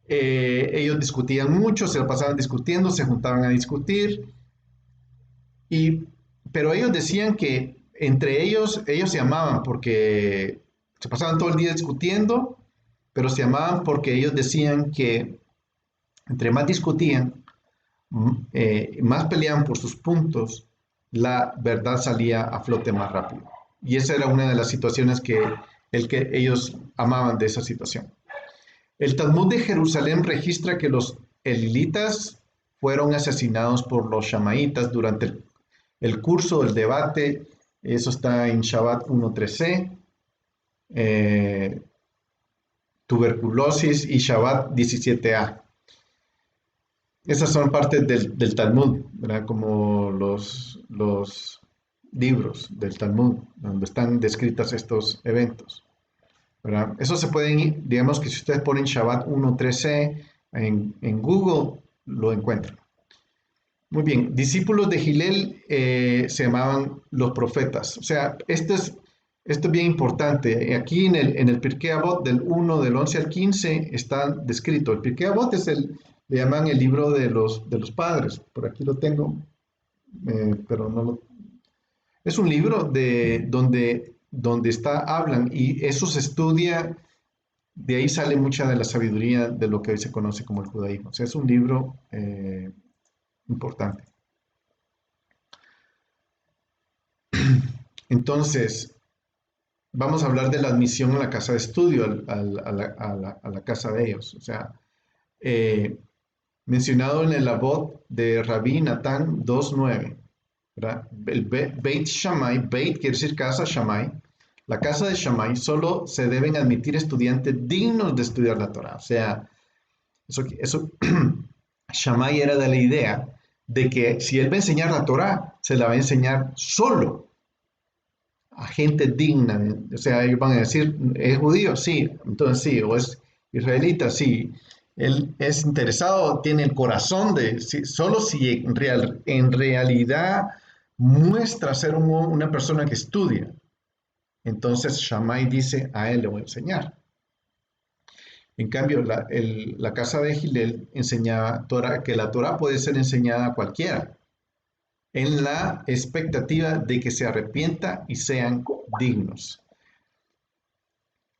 Ellos discutían mucho, se lo pasaban discutiendo, se juntaban a discutir. Pero ellos decían que entre ellos se amaban porque se pasaban todo el día discutiendo, pero se amaban porque ellos decían que entre más discutían, más peleaban por sus puntos, la verdad salía a flote más rápido. Y esa era una de las situaciones que ellos amaban de esa situación. El Talmud de Jerusalén registra que los elilitas fueron asesinados por los shamaitas durante el curso del debate. Eso está en Shabbat 1.13, tuberculosis y Shabbat 17a. Esas son partes del Talmud, ¿verdad? Como los libros del Talmud, donde están descritas estos eventos, ¿verdad? Eso se pueden, digamos que si ustedes ponen Shabbat 1.13 en Google, lo encuentran. Muy bien, discípulos de Hillel se llamaban los profetas. O sea, esto es bien importante. Aquí en el Pirkei Avot del 1, del 11 al 15 está descrito. El Pirkei Avot le llaman el libro de los padres. Por aquí lo tengo, pero no lo... Es un libro donde hablan y eso se estudia, de ahí sale mucha de la sabiduría de lo que hoy se conoce como el judaísmo. O sea, es un libro importante. Entonces, vamos a hablar de la admisión a la casa de estudio, a la casa de ellos. O sea, eh, mencionado en el Avot de Rabí Natán 2.9, ¿verdad? El Beit Shammai, Beit quiere decir casa, Shammai. La casa de Shammai solo se deben admitir estudiantes dignos de estudiar la Torah. O sea, eso Shammai era de la idea de que si él va a enseñar la Torah, se la va a enseñar solo a gente digna. O sea, ellos van a decir, ¿es judío? Sí, entonces sí, o es israelita, sí. Él es interesado, tiene el corazón solo si en realidad muestra ser una persona que estudia. Entonces Shammai dice, a él le voy a enseñar. En cambio, la casa de Hillel enseñaba que la Torah puede ser enseñada a cualquiera, en la expectativa de que se arrepienta y sean dignos.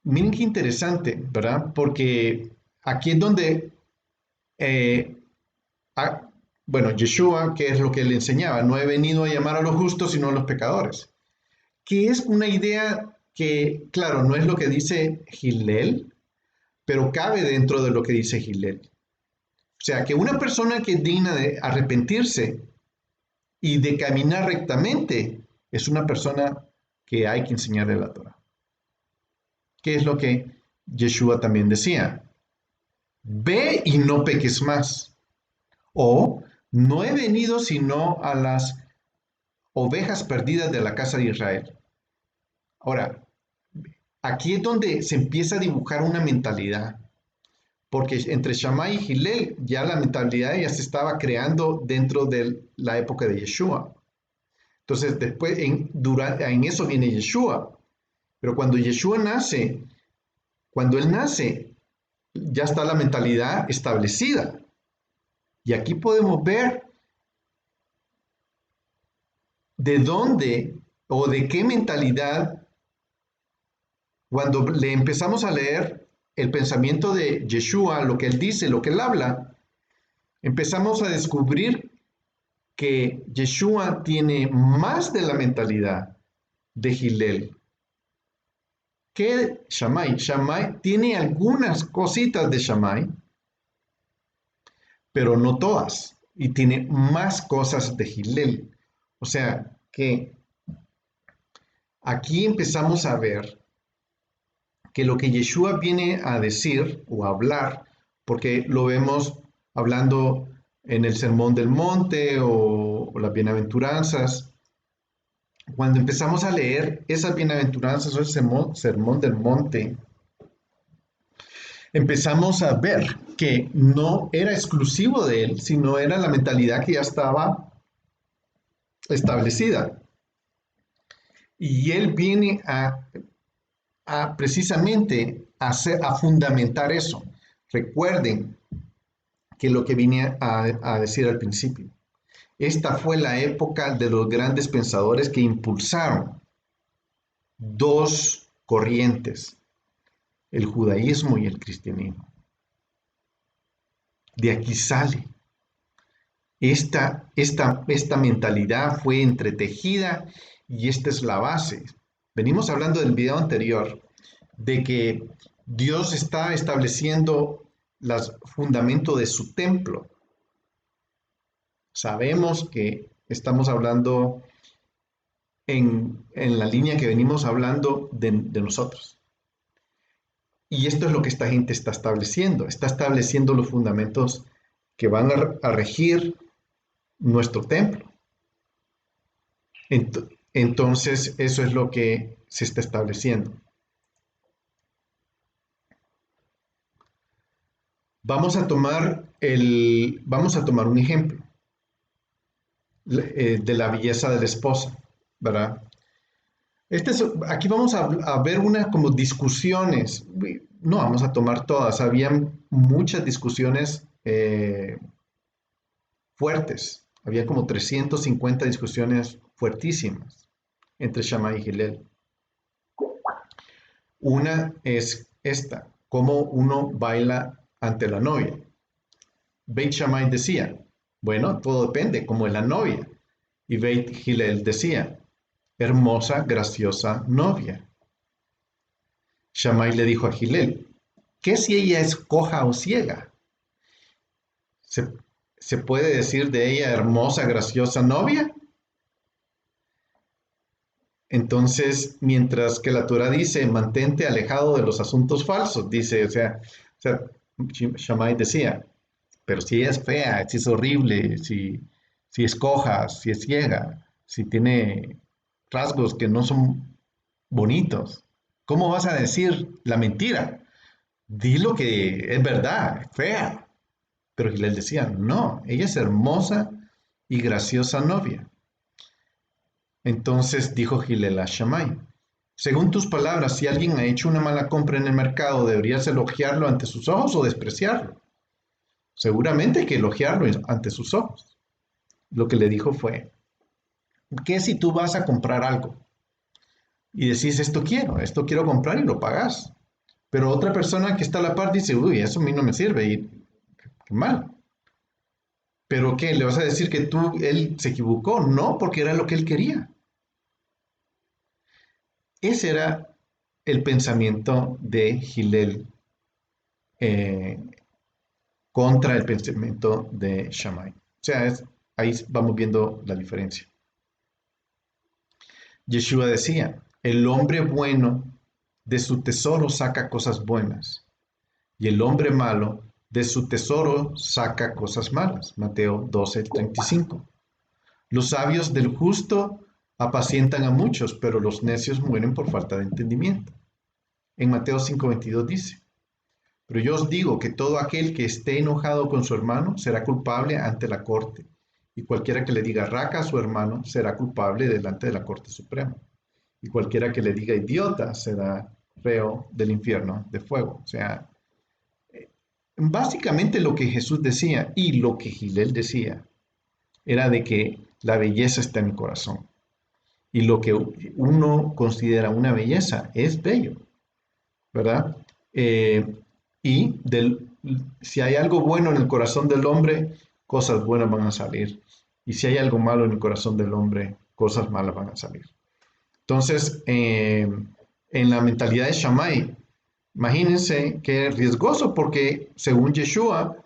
Miren qué interesante, ¿verdad? Porque aquí es donde, eh, ah, bueno, Yeshua, ¿qué es lo que le enseñaba? No he venido a llamar a los justos, sino a los pecadores. Que es una idea que, claro, no es lo que dice Hillel, pero cabe dentro de lo que dice Hillel. O sea, que una persona que es digna de arrepentirse y de caminar rectamente es una persona que hay que enseñarle la Torah. ¿Qué es lo que Yeshua también decía? Ve y no peques más. O no he venido sino a las ovejas perdidas de la casa de Israel. Ahora, aquí es donde se empieza a dibujar una mentalidad, porque entre Shammai y Hillel ya la mentalidad ya se estaba creando dentro de la época de Yeshua. Entonces, después, en eso viene Yeshua. Pero cuando él nace, ya está la mentalidad establecida. Y aquí podemos ver de dónde o de qué mentalidad, cuando le empezamos a leer el pensamiento de Yeshua, lo que él dice, lo que él habla, empezamos a descubrir que Yeshua tiene más de la mentalidad de Hillel que Shammai. Shammai tiene algunas cositas de Shammai, pero no todas. Y tiene más cosas de Hillel. O sea que aquí empezamos a ver que lo que Yeshua viene a decir o a hablar, porque lo vemos hablando en el Sermón del Monte o las bienaventuranzas, cuando empezamos a leer esas bienaventuranzas o el Sermón del Monte, empezamos a ver que no era exclusivo de él, sino era la mentalidad que ya estaba establecida. Y él viene a precisamente a fundamentar eso. Recuerden que lo que vine a decir al principio. Esta fue la época de los grandes pensadores que impulsaron dos corrientes, el judaísmo y el cristianismo. De aquí sale. Esta mentalidad fue entretejida y esta es la base. Venimos hablando del video anterior de que Dios está estableciendo los fundamentos de su templo. Sabemos que estamos hablando en la línea que venimos hablando de nosotros. Y esto es lo que esta gente está estableciendo los fundamentos que van a regir nuestro templo. Entonces, eso es lo que se está estableciendo. Vamos a tomar un ejemplo de la belleza de la esposa, ¿verdad? Aquí vamos a ver unas como discusiones, no vamos a tomar todas, había muchas discusiones fuertes, había como 350 discusiones fuertísimas entre Shammai y Hillel. Una es esta, cómo uno baila ante la novia. Beit Shammai decía, bueno, todo depende, como es la novia. Y Beit Hillel decía, hermosa, graciosa novia. Shammai le dijo a Hillel, ¿qué si ella es coja o ciega? ¿Se puede decir de ella hermosa, graciosa novia? Entonces, mientras que la Torah dice, mantente alejado de los asuntos falsos, dice, o sea Shammai decía, pero si ella es fea, si es horrible, si es coja, si es ciega, si tiene rasgos que no son bonitos, ¿cómo vas a decir la mentira? Di lo que es verdad, fea. Pero Gilel decía, no, ella es hermosa y graciosa novia. Entonces dijo Gilel a Shammai, según tus palabras, si alguien ha hecho una mala compra en el mercado, ¿deberías elogiarlo ante sus ojos o despreciarlo? Seguramente hay que elogiarlo ante sus ojos. Lo que le dijo fue, ¿qué si tú vas a comprar algo y decís, esto quiero comprar y lo pagas? Pero otra persona que está a la par dice, uy, eso a mí no me sirve y qué mal. ¿Pero qué? ¿Le vas a decir que él se equivocó? No, porque era lo que él quería. Ese era el pensamiento de Hillel eh, contra el pensamiento de Shammai. O sea, ahí vamos viendo la diferencia. Yeshua decía, el hombre bueno de su tesoro saca cosas buenas y el hombre malo de su tesoro saca cosas malas. Mateo 12:35. Los sabios del justo apacientan a muchos, pero los necios mueren por falta de entendimiento. En Mateo 5:22 dice, pero yo os digo que todo aquel que esté enojado con su hermano será culpable ante la corte, y cualquiera que le diga raca a su hermano será culpable delante de la Corte Suprema, y cualquiera que le diga idiota será reo del infierno de fuego. O sea, básicamente lo que Jesús decía y lo que Gilel decía era de que la belleza está en el corazón. Y lo que uno considera una belleza es bello, ¿verdad? Y si hay algo bueno en el corazón del hombre, cosas buenas van a salir. Y si hay algo malo en el corazón del hombre, cosas malas van a salir. Entonces, en la mentalidad de Shammai, imagínense que es riesgoso porque según Yeshua,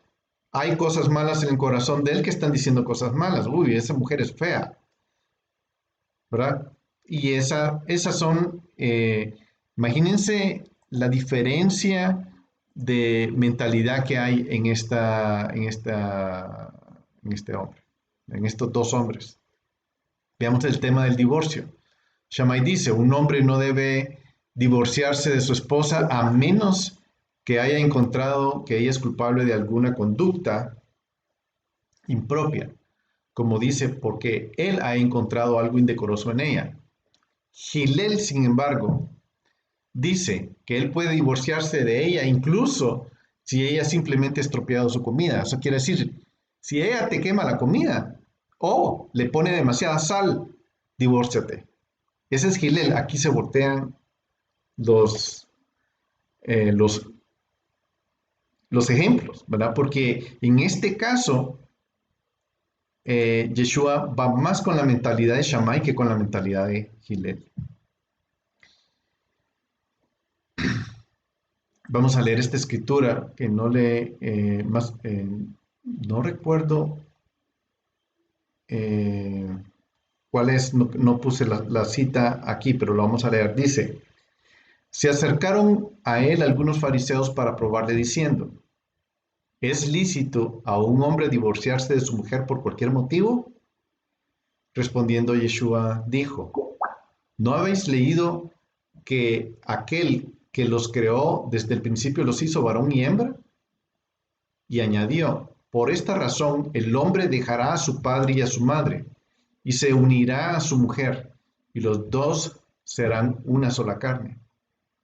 hay cosas malas en el corazón de él que están diciendo cosas malas. Uy, esa mujer es fea, ¿verdad? Y esas son, imagínense la diferencia de mentalidad que hay en este hombre, en estos dos hombres. Veamos el tema del divorcio. Shammai dice, un hombre no debe divorciarse de su esposa a menos que haya encontrado que ella es culpable de alguna conducta impropia, como dice, porque él ha encontrado algo indecoroso en ella. Hillel, sin embargo, dice que él puede divorciarse de ella incluso si ella simplemente ha estropeado su comida. Eso quiere decir, si ella te quema la comida o le pone demasiada sal, divórciate. Ese es Hillel. Aquí se voltean los, eh, los, los ejemplos, ¿verdad? Porque en este caso, Yeshua va más con la mentalidad de Shammai que con la mentalidad de Hillel. Vamos a leer esta escritura que no recuerdo eh, cuál es, no puse la cita aquí, pero lo vamos a leer. Dice, se acercaron a él algunos fariseos para probarle diciendo, ¿es lícito a un hombre divorciarse de su mujer por cualquier motivo? Respondiendo Yeshua dijo, ¿no habéis leído que aquel que los creó desde el principio los hizo varón y hembra? Y añadió, por esta razón el hombre dejará a su padre y a su madre, y se unirá a su mujer, y los dos serán una sola carne.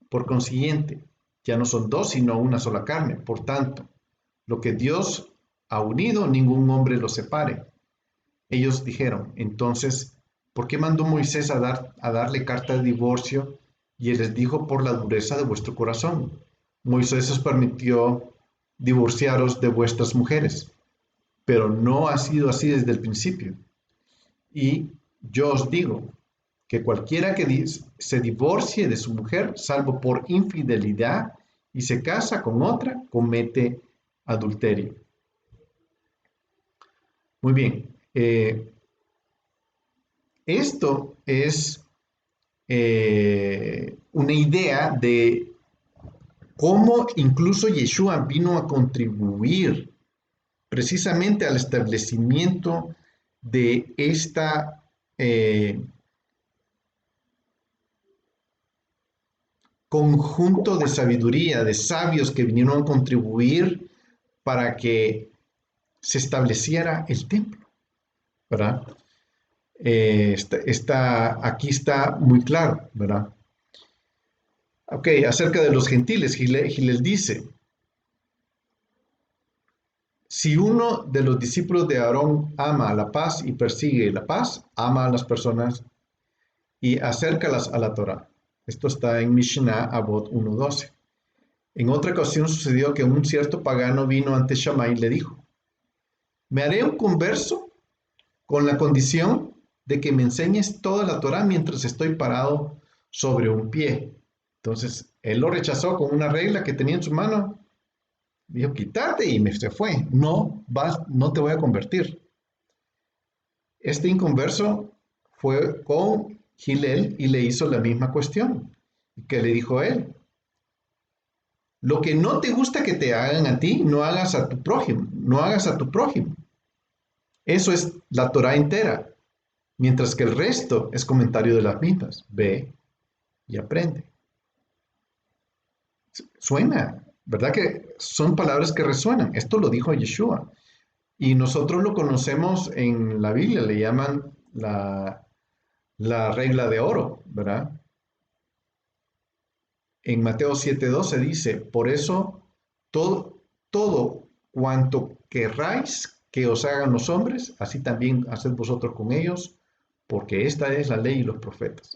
Por consiguiente, ya no son dos, sino una sola carne. Por tanto, lo que Dios ha unido, ningún hombre lo separe. Ellos dijeron, entonces, ¿por qué mandó Moisés a darle carta de divorcio? Y él les dijo, por la dureza de vuestro corazón. Moisés os permitió divorciaros de vuestras mujeres, pero no ha sido así desde el principio. Y yo os digo que cualquiera que se divorcie de su mujer, salvo por infidelidad, y se casa con otra, comete adulterio. Muy bien. Esto es una idea de cómo incluso Yeshua vino a contribuir precisamente al establecimiento de esta conjunto de sabiduría, de sabios que vinieron a contribuir para que se estableciera el templo, ¿verdad? Aquí está muy claro, ¿verdad? Ok, acerca de los gentiles, Gilel dice, si uno de los discípulos de Aarón ama a la paz y persigue la paz, ama a las personas y acércalas a la Torah. Esto está en Mishnah Avot 1.12. En otra ocasión sucedió que un cierto pagano vino ante Shammai y le dijo, me haré un converso con la condición de que me enseñes toda la Torah mientras estoy parado sobre un pie. Entonces, él lo rechazó con una regla que tenía en su mano. Dijo, quítate y se fue. No te voy a convertir. Este inconverso fue con Gilel y le hizo la misma cuestión. ¿Qué le dijo él? Lo que no te gusta que te hagan a ti, no hagas a tu prójimo, no hagas a tu prójimo. Eso es la Torah entera, mientras que el resto es comentario de las mismas. Ve y aprende. Suena, ¿verdad? Que son palabras que resuenan. Esto lo dijo Yeshua. Y nosotros lo conocemos en la Biblia, le llaman la regla de oro, ¿verdad? En Mateo 7:12 dice, por eso todo cuanto querráis que os hagan los hombres, así también haced vosotros con ellos, porque esta es la ley y los profetas.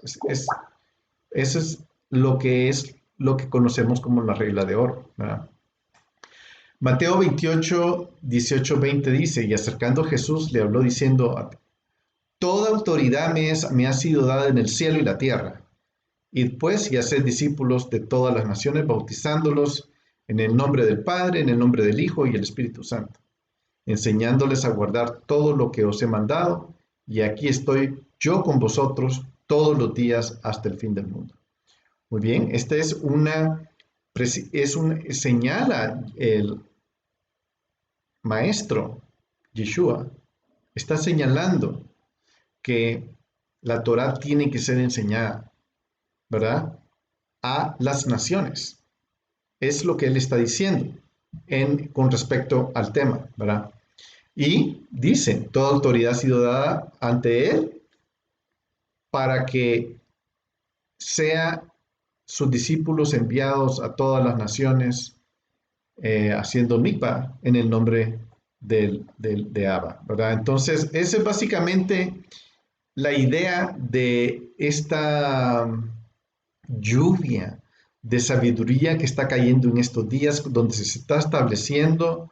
Eso es lo que conocemos como la regla de oro, ¿verdad? Mateo 28, 18, 20 dice, y acercando Jesús le habló diciendo, toda autoridad me ha sido dada en el cielo y la tierra. Id pues y haced discípulos de todas las naciones, bautizándolos en el nombre del Padre, en el nombre del Hijo y el Espíritu Santo. enseñándoles a guardar todo lo que os he mandado, y aquí estoy yo con vosotros todos los días hasta el fin del mundo. Muy bien, esta señala el maestro Yeshua, está señalando que la Torá tiene que ser enseñada, ¿verdad? A las naciones. Es lo que él está diciendo con respecto al tema, ¿verdad? Y dice, toda autoridad ha sido dada ante él para que sea sus discípulos enviados a todas las naciones, haciendo mikvah en el nombre de Abba, ¿verdad? Entonces, esa es básicamente la idea de esta lluvia de sabiduría que está cayendo en estos días, donde se está estableciendo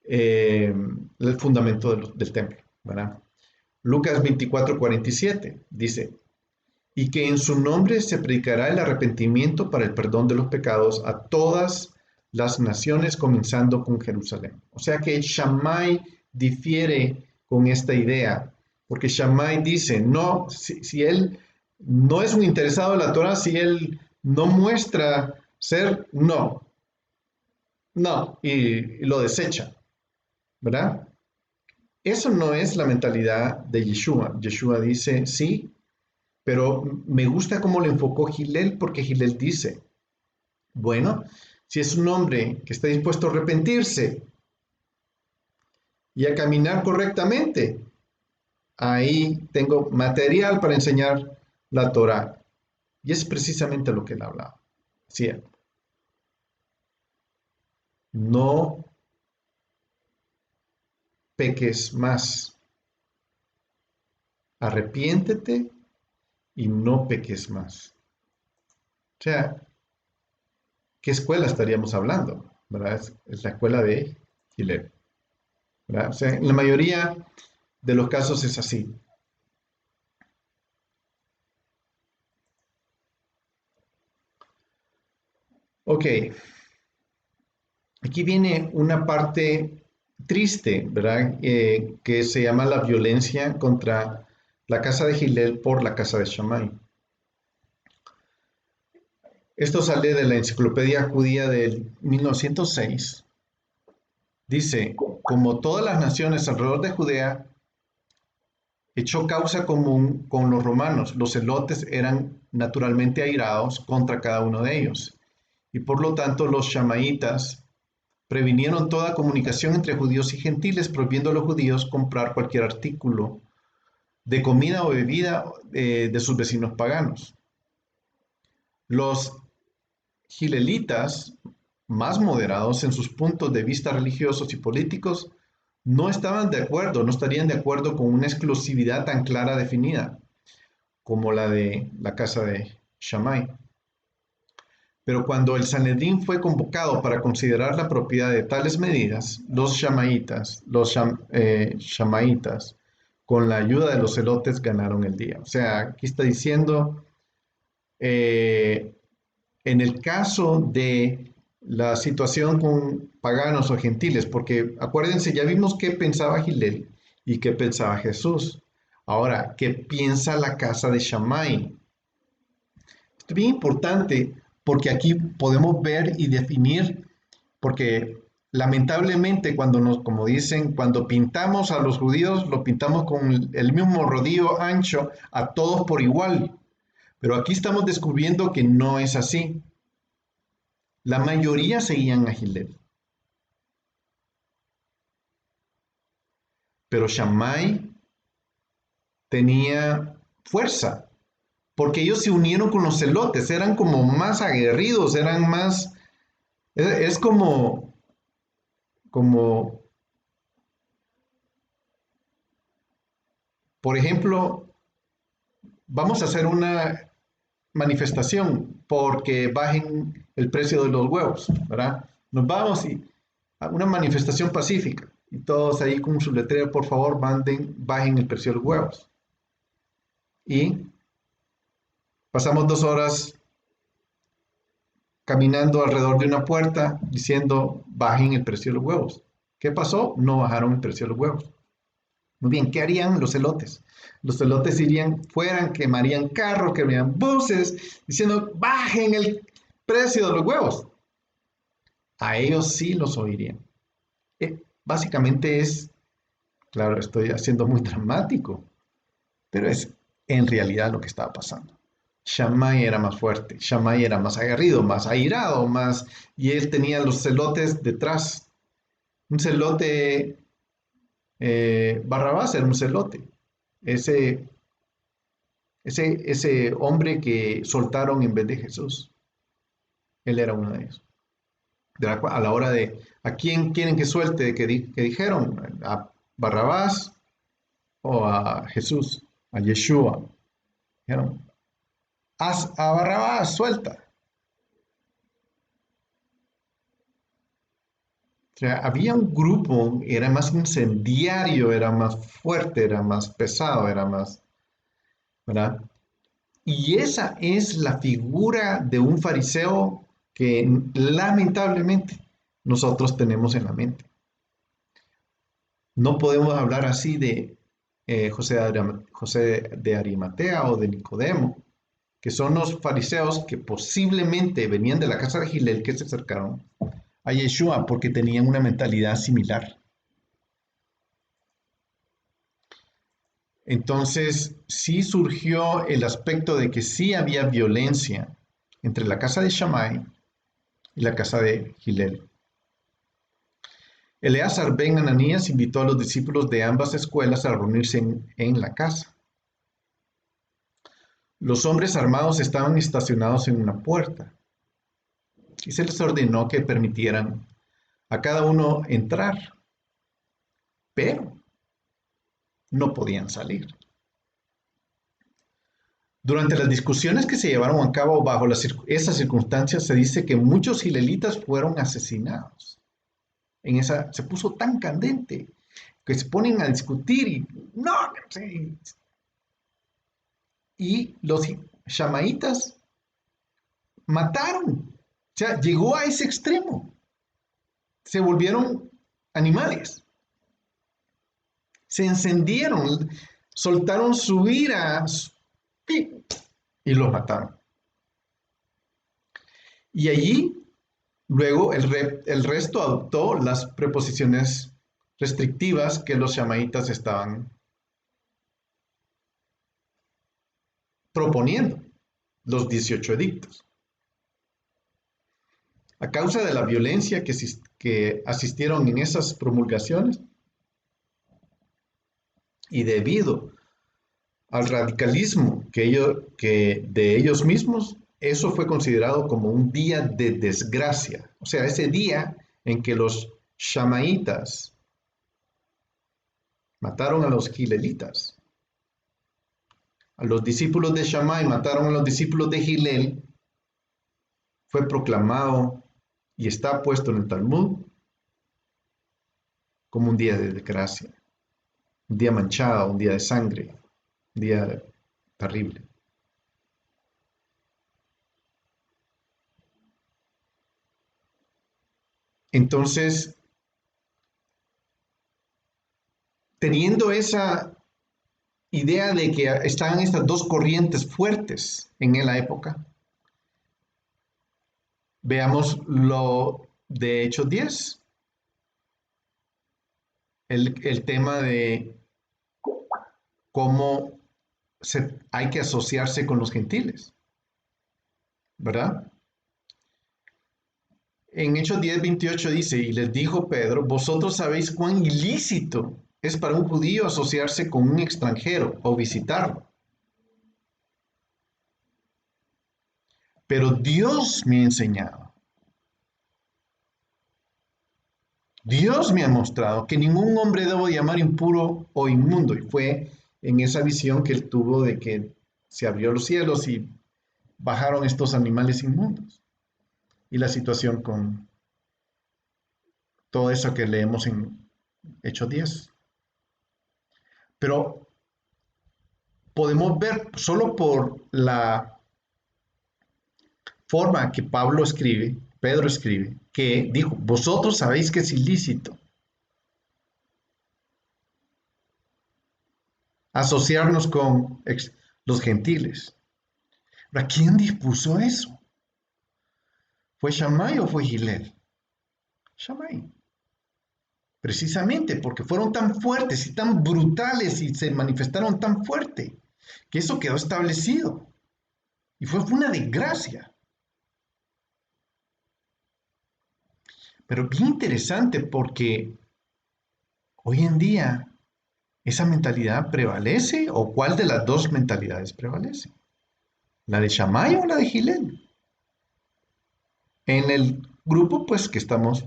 el fundamento del templo, ¿verdad? Lucas 24:47 dice, y que en su nombre se predicará el arrepentimiento para el perdón de los pecados a todas las naciones, comenzando con Jerusalén. O sea que Shammai difiere con esta idea, porque Shammai dice, no, si él no es un interesado en la Torah, si él no muestra ser, no, y lo desecha, ¿verdad? Eso no es la mentalidad de Yeshua. Yeshua dice, sí, pero me gusta cómo lo enfocó Hillel, porque Hillel dice, bueno, si es un hombre que está dispuesto a arrepentirse y a caminar correctamente, ahí tengo material para enseñar la Torá. Y es precisamente lo que él hablaba. Sí, no peques más. Arrepiéntete y no peques más. O sea, ¿qué escuela estaríamos hablando? ¿Verdad? Es la escuela de Hillel, ¿verdad? O sea, en la mayoría de los casos es así. Ok, aquí viene una parte triste, ¿verdad? Que se llama la violencia contra la casa de Hillel por la casa de Shammai. Esto sale de la Enciclopedia Judía del 1906. Dice, como todas las naciones alrededor de Judea, echó causa común con los romanos. Los celotes eran naturalmente airados contra cada uno de ellos. Y por lo tanto los shamaitas previnieron toda comunicación entre judíos y gentiles, prohibiendo a los judíos comprar cualquier artículo de comida o bebida de sus vecinos paganos. Los gilelitas, más moderados en sus puntos de vista religiosos y políticos, no estaban de acuerdo, no estarían de acuerdo con una exclusividad tan clara definida como la de la casa de Shammai. Pero cuando el Sanedrín fue convocado para considerar la propiedad de tales medidas, los shamaitas, con la ayuda de los celotes, ganaron el día. O sea, aquí está diciendo, eh, en el caso de la situación con paganos o gentiles, porque acuérdense, ya vimos qué pensaba Hillel y qué pensaba Jesús. Ahora, ¿qué piensa la casa de Shammai? Esto es bien importante porque aquí podemos ver y definir, porque lamentablemente como dicen, cuando pintamos a los judíos, lo pintamos con el mismo rodillo ancho a todos por igual. Pero aquí estamos descubriendo que no es así. La mayoría seguían a Hillel. Pero Shammai tenía fuerza, porque ellos se unieron con los celotes, eran como más aguerridos, eran más, es como, por ejemplo, vamos a hacer una manifestación porque bajen el precio de los huevos, ¿verdad? Nos vamos a una manifestación pacífica y todos ahí con su letrero, por favor, bajen el precio de los huevos. Y pasamos 2 horas caminando alrededor de una puerta diciendo bajen el precio de los huevos. ¿Qué pasó? No bajaron el precio de los huevos. Muy bien, ¿qué harían los celotes? Los celotes irían fueran, quemarían carros, quemarían buses, diciendo, bajen el precio de los huevos. A ellos sí los oirían. Básicamente es, claro, estoy haciendo muy dramático, pero es en realidad lo que estaba pasando. Shammai era más fuerte, Shammai era más aguerrido, más airado, más, y él tenía los celotes detrás. Un celote, Barrabás era un celote. Ese, ese hombre que soltaron en vez de Jesús, él era uno de ellos. A la hora de, ¿a quién quieren que suelte? Que dijeron, ¿a Barrabás o a Jesús, a Yeshua? Dijeron, haz a Barrabás, suelta. O sea, había un grupo, era más incendiario, era más fuerte, era más pesado, era más, ¿verdad? Y esa es la figura de un fariseo que lamentablemente nosotros tenemos en la mente. No podemos hablar así de José de Arimatea o de Nicodemo, que son los fariseos que posiblemente venían de la casa de Gilel que se acercaron a Yeshua porque tenían una mentalidad similar. Entonces, sí surgió el aspecto de que sí había violencia entre la casa de Shammai y la casa de Gilel. Eleazar ben Ananías invitó a los discípulos de ambas escuelas a reunirse en la casa. Los hombres armados estaban estacionados en una puerta y se les ordenó que permitieran a cada uno entrar, pero no podían salir. Durante las discusiones que se llevaron a cabo bajo esas circunstancias, se dice que muchos gilelitas fueron asesinados. Se puso tan candente que se ponen a discutir y no, y los shamaitas mataron. O sea, llegó a ese extremo. Se volvieron animales. Se encendieron, soltaron su ira y los mataron. Y allí, luego, el resto adoptó las preposiciones restrictivas que los shamaitas estaban proponiendo, los 18 edictos. A causa de la violencia que asistieron en esas promulgaciones y debido al radicalismo que de ellos mismos, eso fue considerado como un día de desgracia. O sea, ese día en que los shamaitas mataron a los gilelitas, a los discípulos de Shammai mataron a los discípulos de Gilel, fue proclamado y está puesto en el Talmud como un día de desgracia, un día manchado, un día de sangre, un día terrible. Entonces, teniendo esa idea de que estaban estas dos corrientes fuertes en la época, veamos lo de Hechos 10, el tema de cómo hay que asociarse con los gentiles, ¿verdad? En Hechos 10:28 dice, y les dijo Pedro, vosotros sabéis cuán ilícito es para un judío asociarse con un extranjero o visitarlo. Pero Dios me ha enseñado, Dios me ha mostrado que ningún hombre debo llamar impuro o inmundo. Y fue en esa visión que él tuvo de que se abrió los cielos y bajaron estos animales inmundos. Y la situación con todo eso que leemos en Hechos 10. Pero podemos ver solo por la forma que Pedro escribe, que dijo, vosotros sabéis que es ilícito. asociarnos con los gentiles. Ahora, ¿quién dispuso eso? ¿Fue Shammai o fue Hillel? Shammai. Precisamente porque fueron tan fuertes y tan brutales y se manifestaron tan fuerte que eso quedó establecido. Y fue una desgracia. Pero bien interesante porque hoy en día esa mentalidad prevalece, o cuál de las dos mentalidades prevalece, la de Shammai o la de Hillel, en el grupo pues que estamos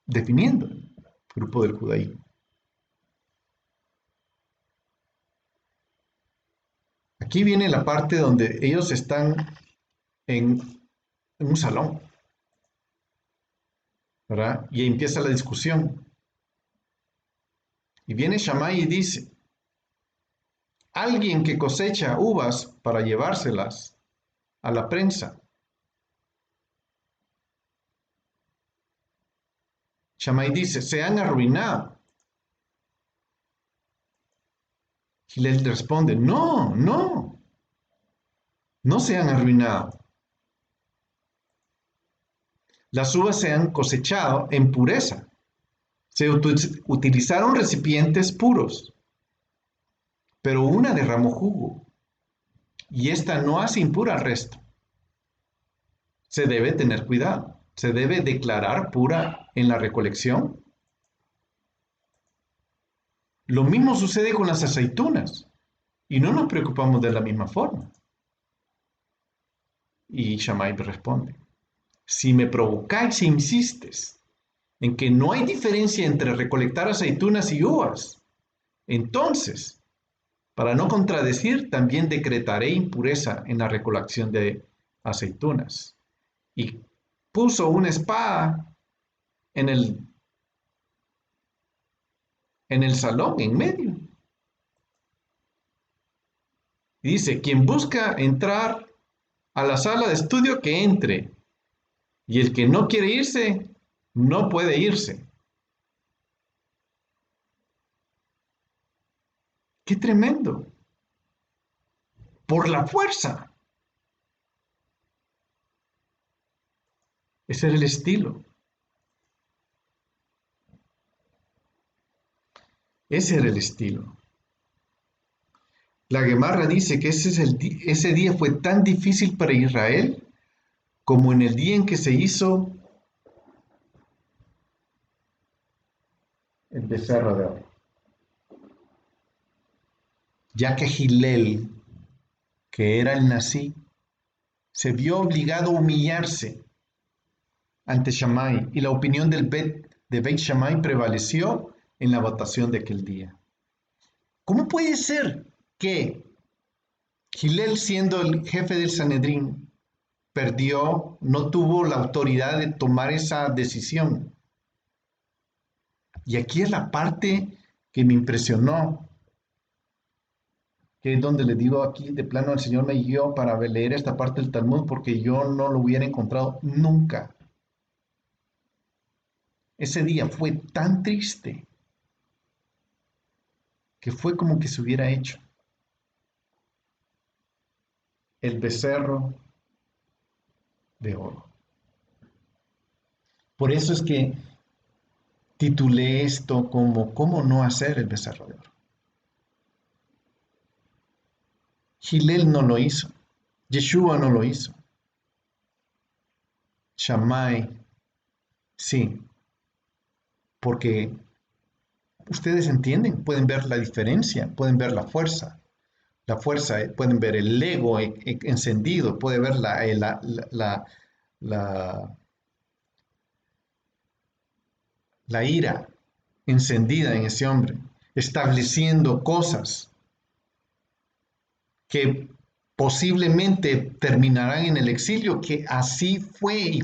definiendo, el grupo del judaísmo. Aquí viene la parte donde ellos están en un salón, ¿verdad? Y empieza la discusión. Y viene Shammai y dice, alguien que cosecha uvas para llevárselas a la prensa. Shammai dice, se han arruinado. Gilel responde, no, no, no se han arruinado. Las uvas se han cosechado en pureza. Se utilizaron recipientes puros, pero una derramó jugo y esta no hace impura al resto. Se debe tener cuidado. Se debe declarar pura en la recolección. Lo mismo sucede con las aceitunas y no nos preocupamos de la misma forma. Y Shammai responde, si me provocáis e insistes en que no hay diferencia entre recolectar aceitunas y uvas, entonces, para no contradecir, también decretaré impureza en la recolección de aceitunas. Y puso una espada en el salón, en medio. Y dice, quien busca entrar a la sala de estudio, que entre. Y el que no quiere irse, no puede irse. ¡Qué tremendo! Por la fuerza. Ese era el estilo. Ese era el estilo. La Gemara dice que ese día fue tan difícil para Israel como en el día en que se hizo el becerro de oro. Ya que Gilel, que era el Nazí, se vio obligado a humillarse ante Shammai y la opinión de Beit Shammai prevaleció en la votación de aquel día. ¿Cómo puede ser que Gilel, siendo el jefe del Sanedrín, perdió, no tuvo la autoridad de tomar esa decisión? Y aquí es la parte que me impresionó, que es donde le digo aquí, de plano el Señor me guió para leer esta parte del Talmud, porque yo no lo hubiera encontrado nunca. Ese día fue tan triste que fue como que se hubiera hecho el becerro de oro. Por eso es que titulé esto como ¿cómo no hacer el becerro de oro? Hillel no lo hizo, Yeshua no lo hizo, Shammai sí, porque ustedes entienden, pueden ver la diferencia, pueden ver la fuerza, pueden ver el ego encendido, pueden ver la, la ira encendida en ese hombre, estableciendo cosas que posiblemente terminarán en el exilio, que así fue. ¿Y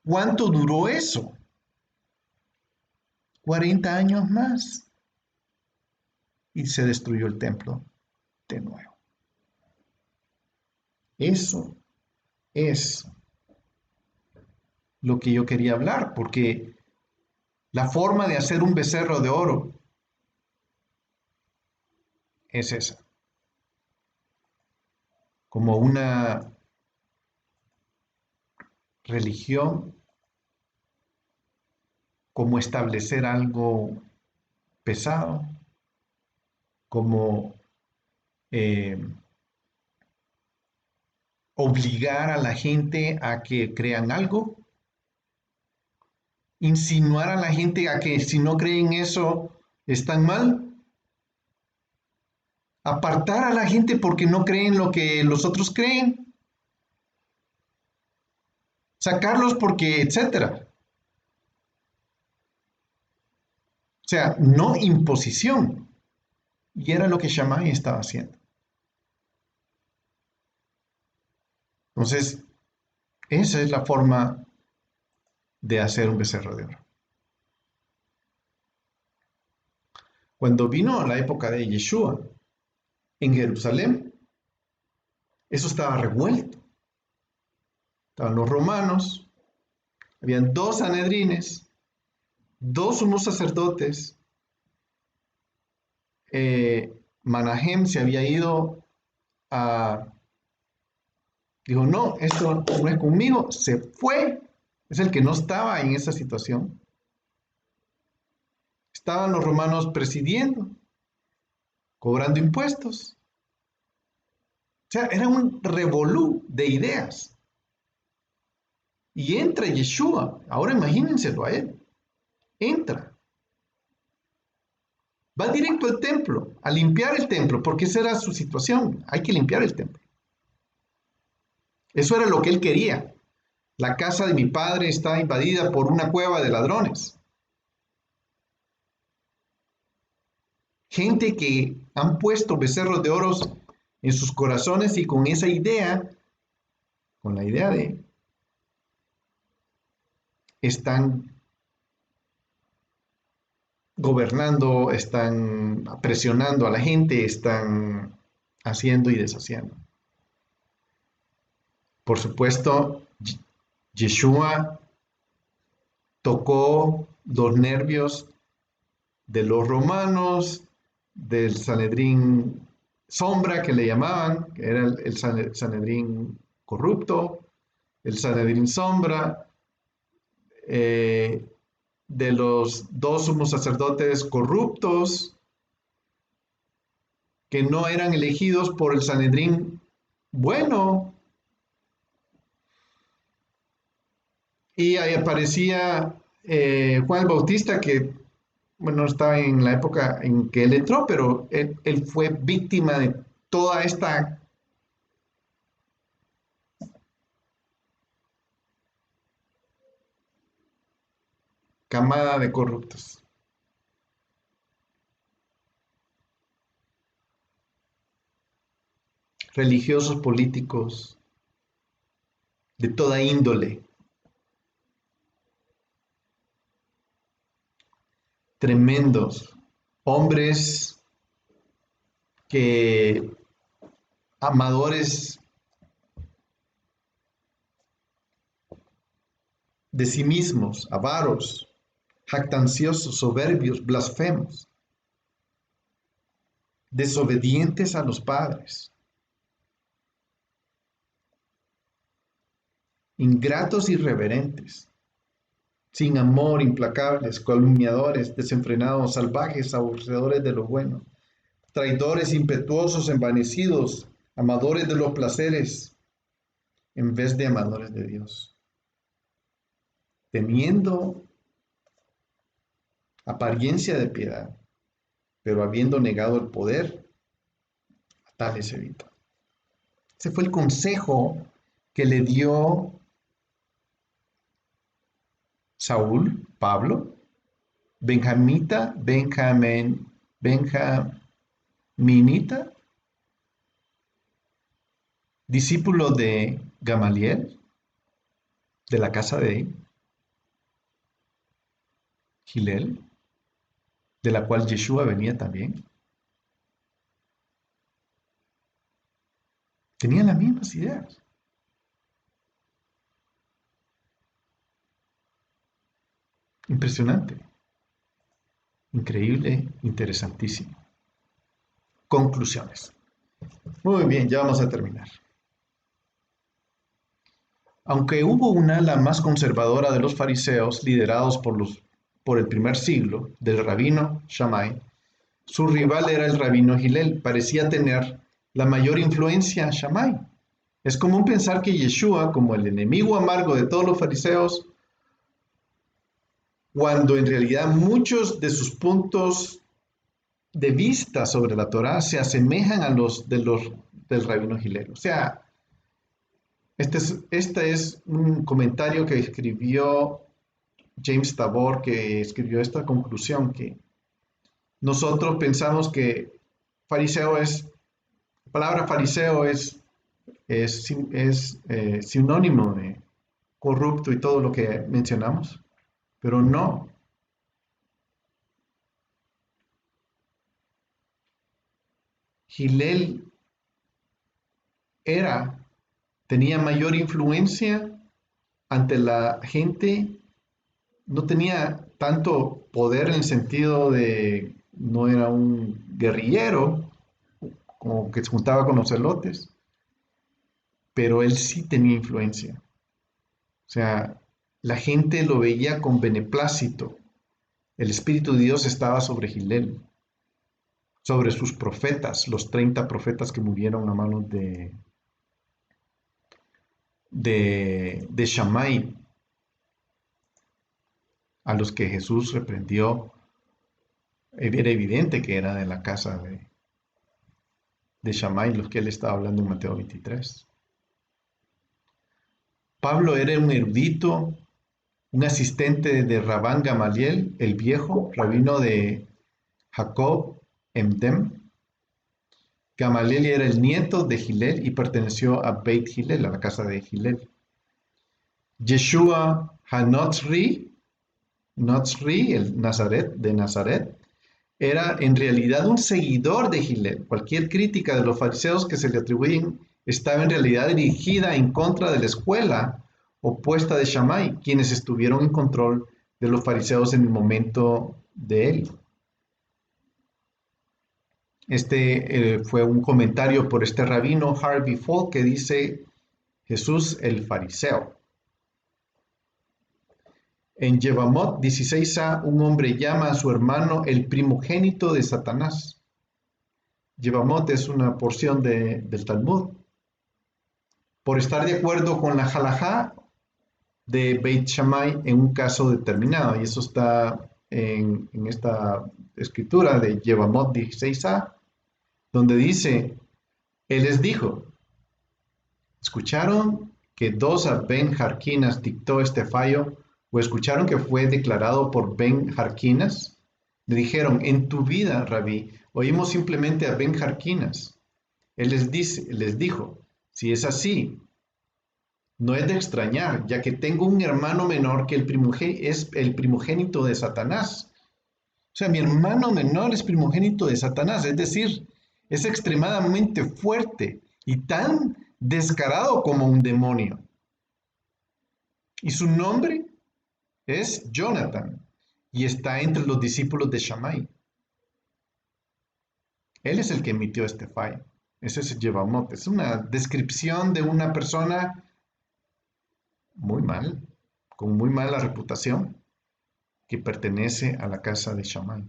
cuánto duró eso? 40 años más. Y se destruyó el templo de nuevo. Eso es lo que yo quería hablar, porque la forma de hacer un becerro de oro es esa. como una religión, como establecer algo pesado, como eh, obligar a la gente a que crean algo, insinuar a la gente a que si no creen eso están mal, apartar a la gente porque no creen lo que los otros creen, sacarlos porque, etcétera. O sea, no imposición. Y era lo que Shammai estaba haciendo. Entonces, esa es la forma de hacer un becerro de oro. Cuando vino la época de Yeshua en Jerusalén, eso estaba revuelto. Estaban los romanos, habían dos sanedrines, dos sumos sacerdotes. Manahem se había ido a... Dijo, no, esto no es conmigo, se fue. Es el que no estaba en esa situación. Estaban los romanos presidiendo, cobrando impuestos. O sea, era un revolú de ideas. Y entra Yeshua. Ahora imagínenselo a él. Entra. Va directo al templo, a limpiar el templo, porque esa era su situación. Hay que limpiar el templo. Eso era lo que él quería. La casa de mi padre está invadida por una cueva de ladrones. Gente que han puesto becerros de oro en sus corazones y con esa idea, con la idea de, están gobernando, están presionando a la gente, están haciendo y deshaciendo. Por supuesto, Yeshua tocó los nervios de los romanos, del Sanedrín sombra que le llamaban, que era el Sanedrín corrupto, el Sanedrín sombra, de los dos sumos sacerdotes corruptos que no eran elegidos por el Sanedrín bueno. Y ahí aparecía Juan el Bautista, que, bueno, estaba en la época en que él entró, pero él fue víctima de toda esta camada de corruptos. Religiosos, políticos, de toda índole, tremendos, hombres que amadores de sí mismos, avaros, jactanciosos, soberbios, blasfemos, desobedientes a los padres, ingratos, irreverentes, sin amor, implacables, calumniadores, desenfrenados, salvajes, aborrecedores de lo bueno, traidores, impetuosos, envanecidos, amadores de los placeres, en vez de amadores de Dios, teniendo apariencia de piedad, pero habiendo negado el poder, a tales evitó. Ese fue el consejo que le dio Saúl, Pablo, benjaminita, discípulo de Gamaliel, de la casa de Gilel, de la cual Yeshua venía también. Tenían las mismas ideas. Impresionante, increíble, interesantísimo. Conclusiones. Muy bien, ya vamos a terminar. Aunque hubo un ala más conservadora de los fariseos, liderados por el primer siglo, del rabino Shammai, su rival era el rabino Hillel. Parecía tener la mayor influencia Shammai. Es común pensar que Yeshua, como el enemigo amargo de todos los fariseos, cuando en realidad muchos de sus puntos de vista sobre la Torá se asemejan a del rabino Hillel. O sea, este es un comentario que escribió James Tabor, que escribió esta conclusión, que nosotros pensamos que fariseo la palabra fariseo es sinónimo de corrupto y todo lo que mencionamos, pero no. Hillel tenía mayor influencia ante la gente, no tenía tanto poder en el sentido de no era un guerrillero como que se juntaba con los celotes, pero él sí tenía influencia. O sea, la gente lo veía con beneplácito. El Espíritu de Dios estaba sobre Hillel, sobre sus profetas, los 30 profetas que murieron a manos de Shammai, a los que Jesús reprendió. Era evidente que era de la casa de Shammai, los que él estaba hablando en Mateo 23. Pablo era un erudito, un asistente de Rabán Gamaliel, el viejo, rabino de Jacob Emdem. Gamaliel era el nieto de Hillel y perteneció a Beit Hillel, a la casa de Hillel. Yeshua Hanotzri, el Nazaret, de Nazaret, era en realidad un seguidor de Hillel. Cualquier crítica de los fariseos que se le atribuyen estaba en realidad dirigida en contra de la escuela opuesta de Shammai, quienes estuvieron en control de los fariseos en el momento de él. Fue un comentario por este rabino Harvey Falk que dice Jesús el fariseo. En Yevamot 16a, un hombre llama a su hermano el primogénito de Satanás. Yevamot es una porción del Talmud. Por estar de acuerdo con la halajá de Beit Shammai en un caso determinado. Y eso está en esta escritura de Yevamot 16a, donde dice, él les dijo, ¿escucharon que Dosa Ben Jarquinas dictó este fallo? ¿O escucharon que fue declarado por Ben Jarquinas? Le dijeron, en tu vida, Rabí, oímos simplemente a Ben Jarquinas. Él les dijo, si es así, no es de extrañar, ya que tengo un hermano menor que es el primogénito de Satanás. O sea, mi hermano menor es primogénito de Satanás, es decir, es extremadamente fuerte y tan descarado como un demonio. Y su nombre es Jonathan y está entre los discípulos de Shammai. Él es el que emitió este fallo. Ese es Yevamot. Es una descripción de una persona muy mal, con muy mala reputación, que pertenece a la casa de Shammai.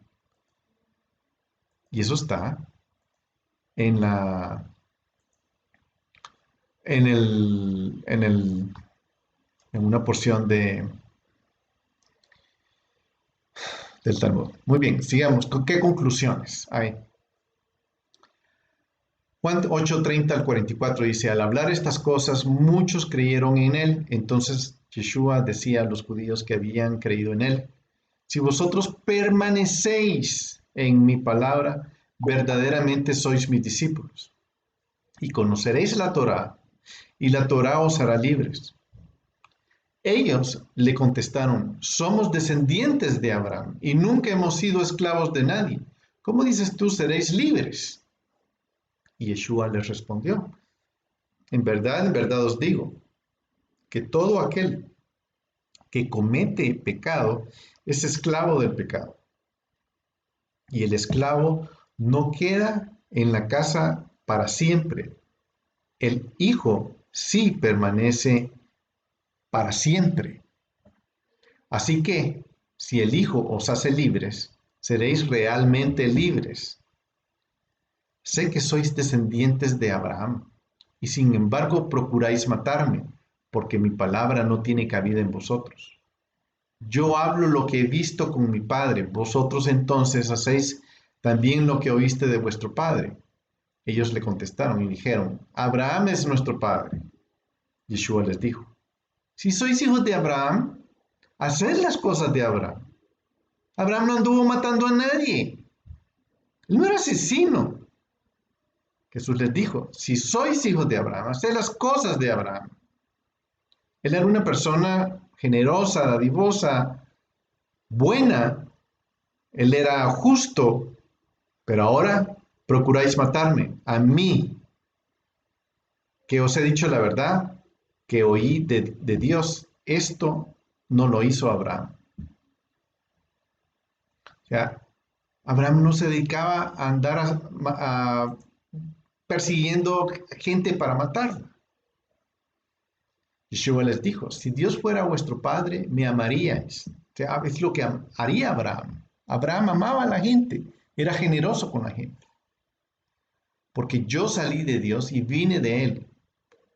Y eso está en la en una porción del Talmud. Muy bien, sigamos. ¿Con qué conclusiones hay? Juan 8:30 al 44 dice, al hablar estas cosas, muchos creyeron en él. Entonces Yeshua decía a los judíos que habían creído en él, si vosotros permanecéis en mi palabra, verdaderamente sois mis discípulos. Y conoceréis la Torá, y la Torá os hará libres. Ellos le contestaron, somos descendientes de Abraham, y nunca hemos sido esclavos de nadie. ¿Cómo dices tú, seréis libres? Y Yeshua les respondió, en verdad os digo, que todo aquel que comete pecado es esclavo del pecado. Y el esclavo no queda en la casa para siempre. El hijo sí permanece para siempre. Así que, si el Hijo os hace libres, seréis realmente libres. Sé que sois descendientes de Abraham, y sin embargo procuráis matarme, porque mi palabra no tiene cabida en vosotros. Yo hablo lo que he visto con mi padre, vosotros entonces hacéis también lo que oíste de vuestro padre. Ellos le contestaron y dijeron, Abraham es nuestro padre. Yeshua les dijo, si sois hijos de Abraham, haced las cosas de Abraham. Abraham no anduvo matando a nadie. Él no era asesino. Jesús les dijo, si sois hijos de Abraham, haced las cosas de Abraham. Él era una persona generosa, dadivosa, buena. Él era justo, pero ahora procuráis matarme, a mí, que os he dicho la verdad, que oí de Dios. Esto no lo hizo Abraham. O sea, Abraham no se dedicaba a andar persiguiendo gente para matarla. Yeshua les dijo, si Dios fuera vuestro padre, me amaríais. O sea, es lo que haría Abraham. Abraham amaba a la gente, era generoso con la gente. Porque yo salí de Dios y vine de Él,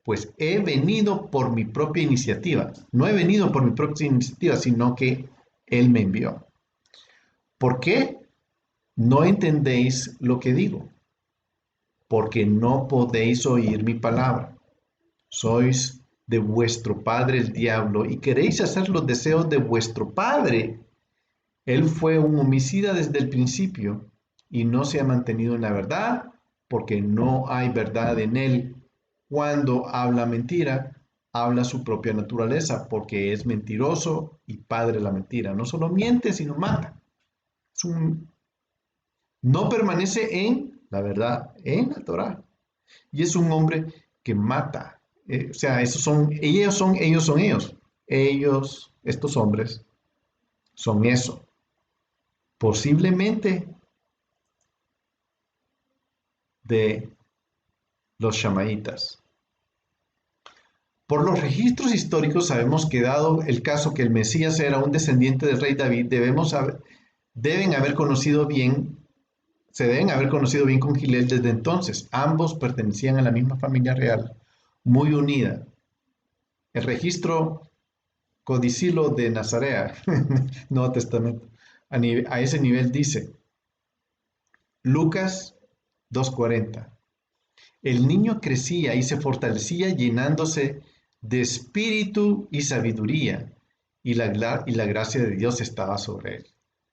pues he venido por mi propia iniciativa. No he venido por mi propia iniciativa, sino que Él me envió. ¿Por qué no entendéis lo que digo? Porque no podéis oír mi palabra. Sois de vuestro padre el diablo y queréis hacer los deseos de vuestro padre. Él fue un homicida desde el principio y no se ha mantenido en la verdad porque no hay verdad en él. Cuando habla mentira, habla su propia naturaleza porque es mentiroso y padre de la mentira. No solo miente, sino mata. No permanece en la verdad, en la Torah. Y es un hombre que mata. O sea, ellos son ellos. Ellos, estos hombres, son eso. Posiblemente de los Shamaitas. Por los registros históricos sabemos que dado el caso que el Mesías era un descendiente del rey David, se deben haber conocido bien con Gilel desde entonces. Ambos pertenecían a la misma familia real, muy unida. El registro codicilo de Nazarea, Nuevo Testamento, a ese nivel dice, Lucas 2:40, el niño crecía y se fortalecía llenándose de espíritu y sabiduría, y la gracia de Dios estaba sobre él.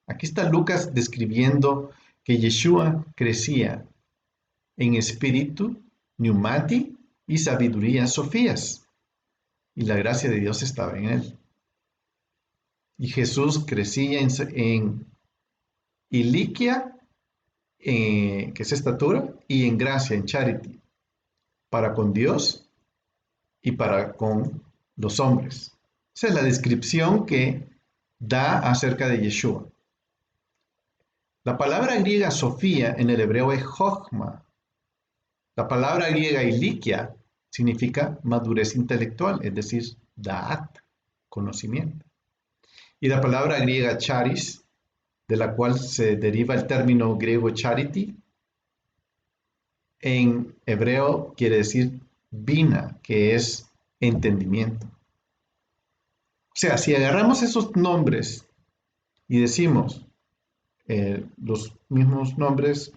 Aquí está Lucas describiendo que Yeshua crecía en espíritu, pneumati y sabiduría, Sofías, y la gracia de Dios estaba en él. Y Jesús crecía en iliquia, que es estatura, y en gracia, en charity, para con Dios y para con los hombres. Esa es la descripción que da acerca de Yeshua. La palabra griega Sofía en el hebreo es Jochma. La palabra griega iliquia significa madurez intelectual, es decir, da'at, conocimiento. Y la palabra griega charis, de la cual se deriva el término griego charity, en hebreo quiere decir bina, que es entendimiento. O sea, si agarramos esos nombres y decimos los mismos nombres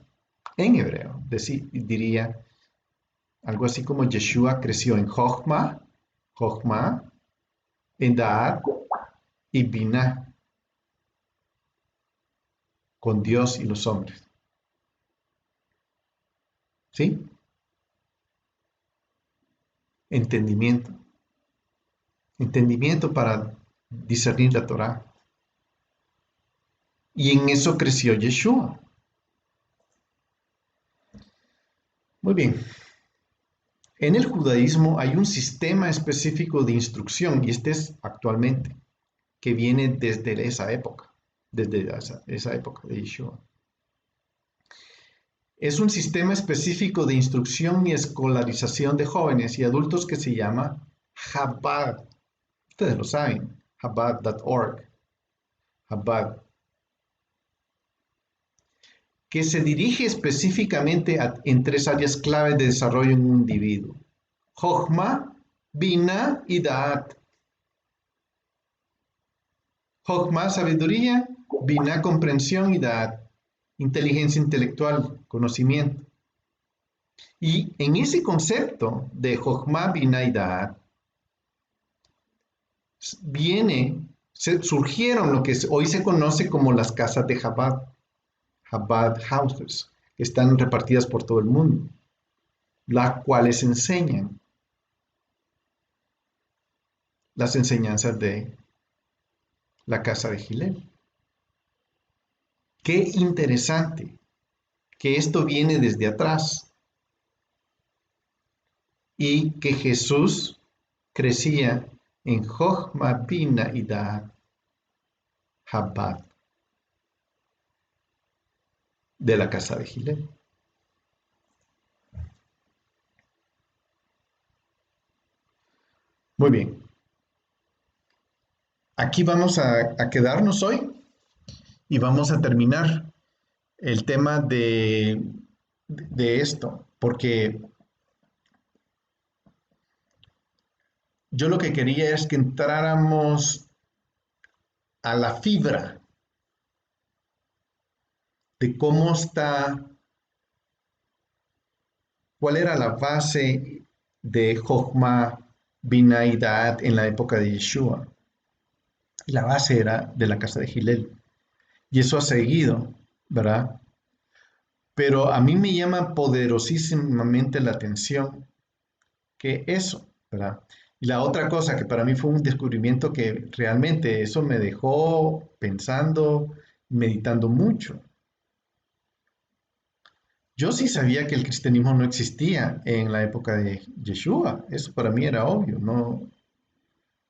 en hebreo, diría algo así como Yeshua creció en Jochma, en Da'at y Binah, con Dios y los hombres. ¿Sí? Entendimiento. Entendimiento para discernir la Torah. Y en eso creció Yeshua. Muy bien. En el judaísmo hay un sistema específico de instrucción, y este es actualmente, que viene desde esa época de Yeshua. Es un sistema específico de instrucción y escolarización de jóvenes y adultos que se llama Chabad. Ustedes lo saben, Chabad.org, Chabad, que se dirige específicamente en tres áreas claves de desarrollo en un individuo. Jochma, Bina y Da'at. Jochma, sabiduría, Bina, comprensión y Da'at, inteligencia intelectual, conocimiento. Y en ese concepto de Jochma, Bina y Da'at, surgieron lo que hoy se conoce como las casas de Chabad, Chabad Houses, que están repartidas por todo el mundo, las cuales enseñan las enseñanzas de la casa de Hillel. Qué interesante que esto viene desde atrás y que Jesús crecía en Jochma, Bina y Da'at, Chabad, de la casa de Hillel. Muy bien, aquí vamos a quedarnos hoy y vamos a terminar el tema de esto, porque yo lo que quería es que entráramos a la fibra de cómo está, cuál era la base de Jochma, Bina y Da'at en la época de Yeshua. Y la base era de la casa de Hillel. Y eso ha seguido, ¿verdad? Pero a mí me llama poderosísimamente la atención que eso, ¿verdad? Y la otra cosa que para mí fue un descubrimiento que realmente eso me dejó pensando, meditando mucho. Yo sí sabía que el cristianismo no existía en la época de Yeshua, eso para mí era obvio, ¿no?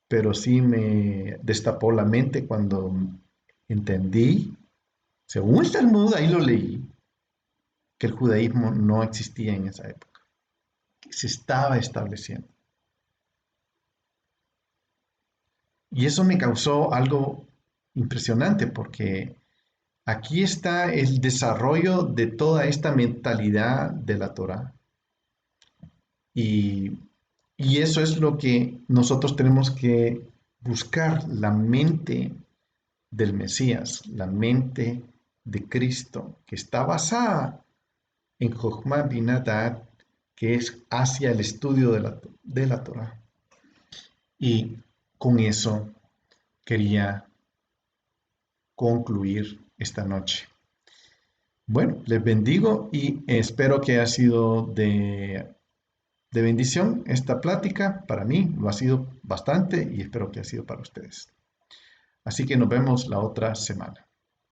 Pero sí me destapó la mente cuando entendí, según el Talmud, ahí lo leí, que el judaísmo no existía en esa época, que se estaba estableciendo. Y eso me causó algo impresionante porque aquí está el desarrollo de toda esta mentalidad de la Torá. Y, y eso es lo que nosotros tenemos que buscar, la mente del Mesías, la mente de Cristo, que está basada en Jochma Binadat, que es hacia el estudio de la Torah. Y con eso quería concluir esta noche. Bueno, les bendigo y espero que haya sido de bendición esta plática. Para mí lo ha sido bastante y espero que ha sido para ustedes. Así que nos vemos la otra semana.